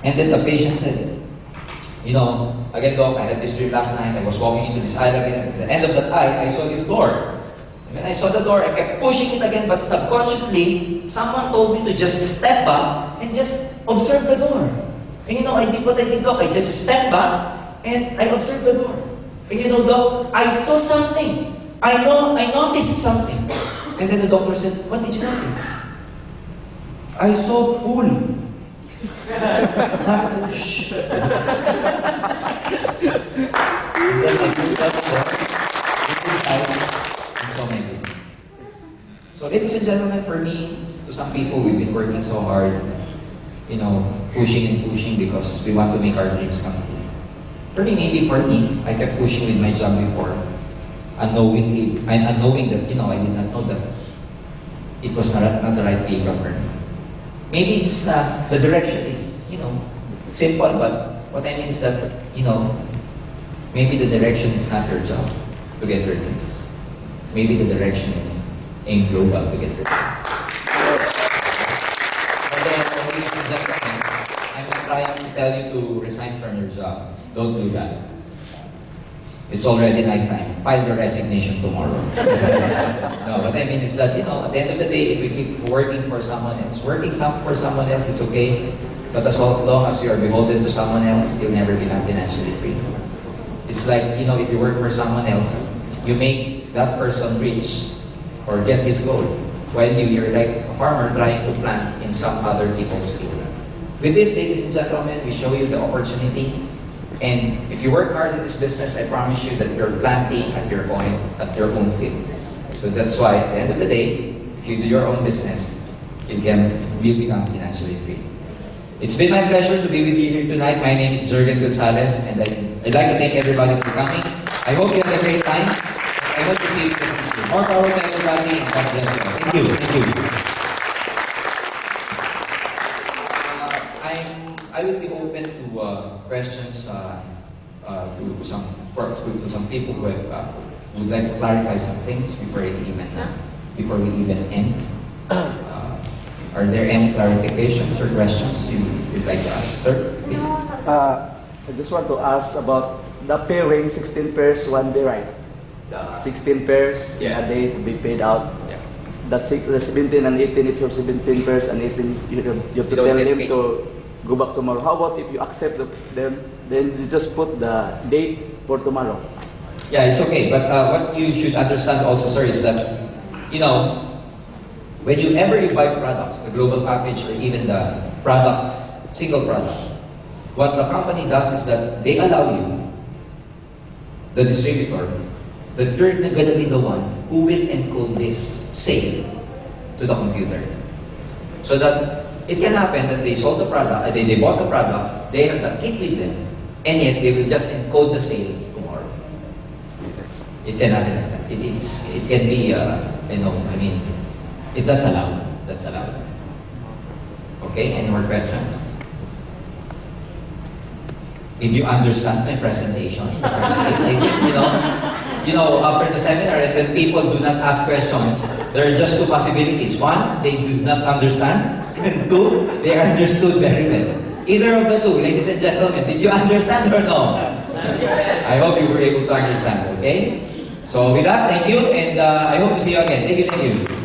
And then the patient said, again, Doc, I had this dream last night. I was walking into this aisle again. At the end of that aisle, I saw this door. And when I saw the door, I kept pushing it again, but subconsciously, someone told me to just step back and just observe the door. And I did what I did, Doc. I just stepped back and I observed the door. And Doc, I saw something. I noticed something. And then the doctor said, what did you notice? I saw pool. Not push. And then I put that door into the silence and saw my dreams. So ladies and gentlemen, for me, to some people, we've been working so hard, pushing and pushing because we want to make our dreams come true. For me, I kept pushing with my job before, unknowing that, I did not know that it was not the right vehicle for me. Maybe it's not, the direction is, simple, but what I mean is that, maybe the direction is not your job to get your dreams. Maybe the direction is aim global to get your dreams. But then, ladies and gentlemen, I'm not trying to tell you to resign from your job. Don't do that. It's already nighttime. File your resignation tomorrow. No, what I mean is that, at the end of the day, if we keep working for someone else, for someone else is okay, but as long as you are beholden to someone else, you'll never become financially free. It's like, if you work for someone else, you make that person rich or get his goal, while you're like a farmer trying to plant in some other people's field. With this, ladies and gentlemen, we show you the opportunity. And if you work hard in this business, I promise you that you're planting at your own field. So that's why, at the end of the day, if you do your own business, you'll become financially free. It's been my pleasure to be with you here tonight. My name is JURGEN Gonzales, and I'd like to thank everybody for coming. I hope you had a great time. I hope to see you in the future. More power to everybody, and God bless you. Thank you. Thank you. I will be open to questions to some people who would like to clarify some things before we even end. Are there any clarifications or questions you'd like to ask? Sir, please. I just want to ask about the pairing 16 pairs, one day, right? 16 pairs in a day to be paid out. Yeah. The 17 and 18, if you're 17 pairs and 18, you have to You don't tell get him paid. to go back tomorrow. How about if you accept them, then you just put the date for tomorrow? Yeah, it's okay. But what you should understand also, sir, is that, you know, whenever you buy products, the global package or even the products, single products, what the company does is that they allow you, the distributor, that you're going to be the one who will encode this sale to the computer. So that it can happen that they sold the product, they bought the products, they have the kit with them, and yet they will just encode the sale tomorrow. It can happen like that. It can be, you know, I mean, that's allowed. That's allowed. Okay, any more questions? Did you understand my presentation in the first place? I think, you know, after the seminar, when people do not ask questions, there are just two possibilities. One, they do not understand. And two, they understood very well. Either of the two, ladies and gentlemen, did you understand or no? I hope you were able to understand, okay? So with that, thank you, and I hope to see you again. Thank you, thank you.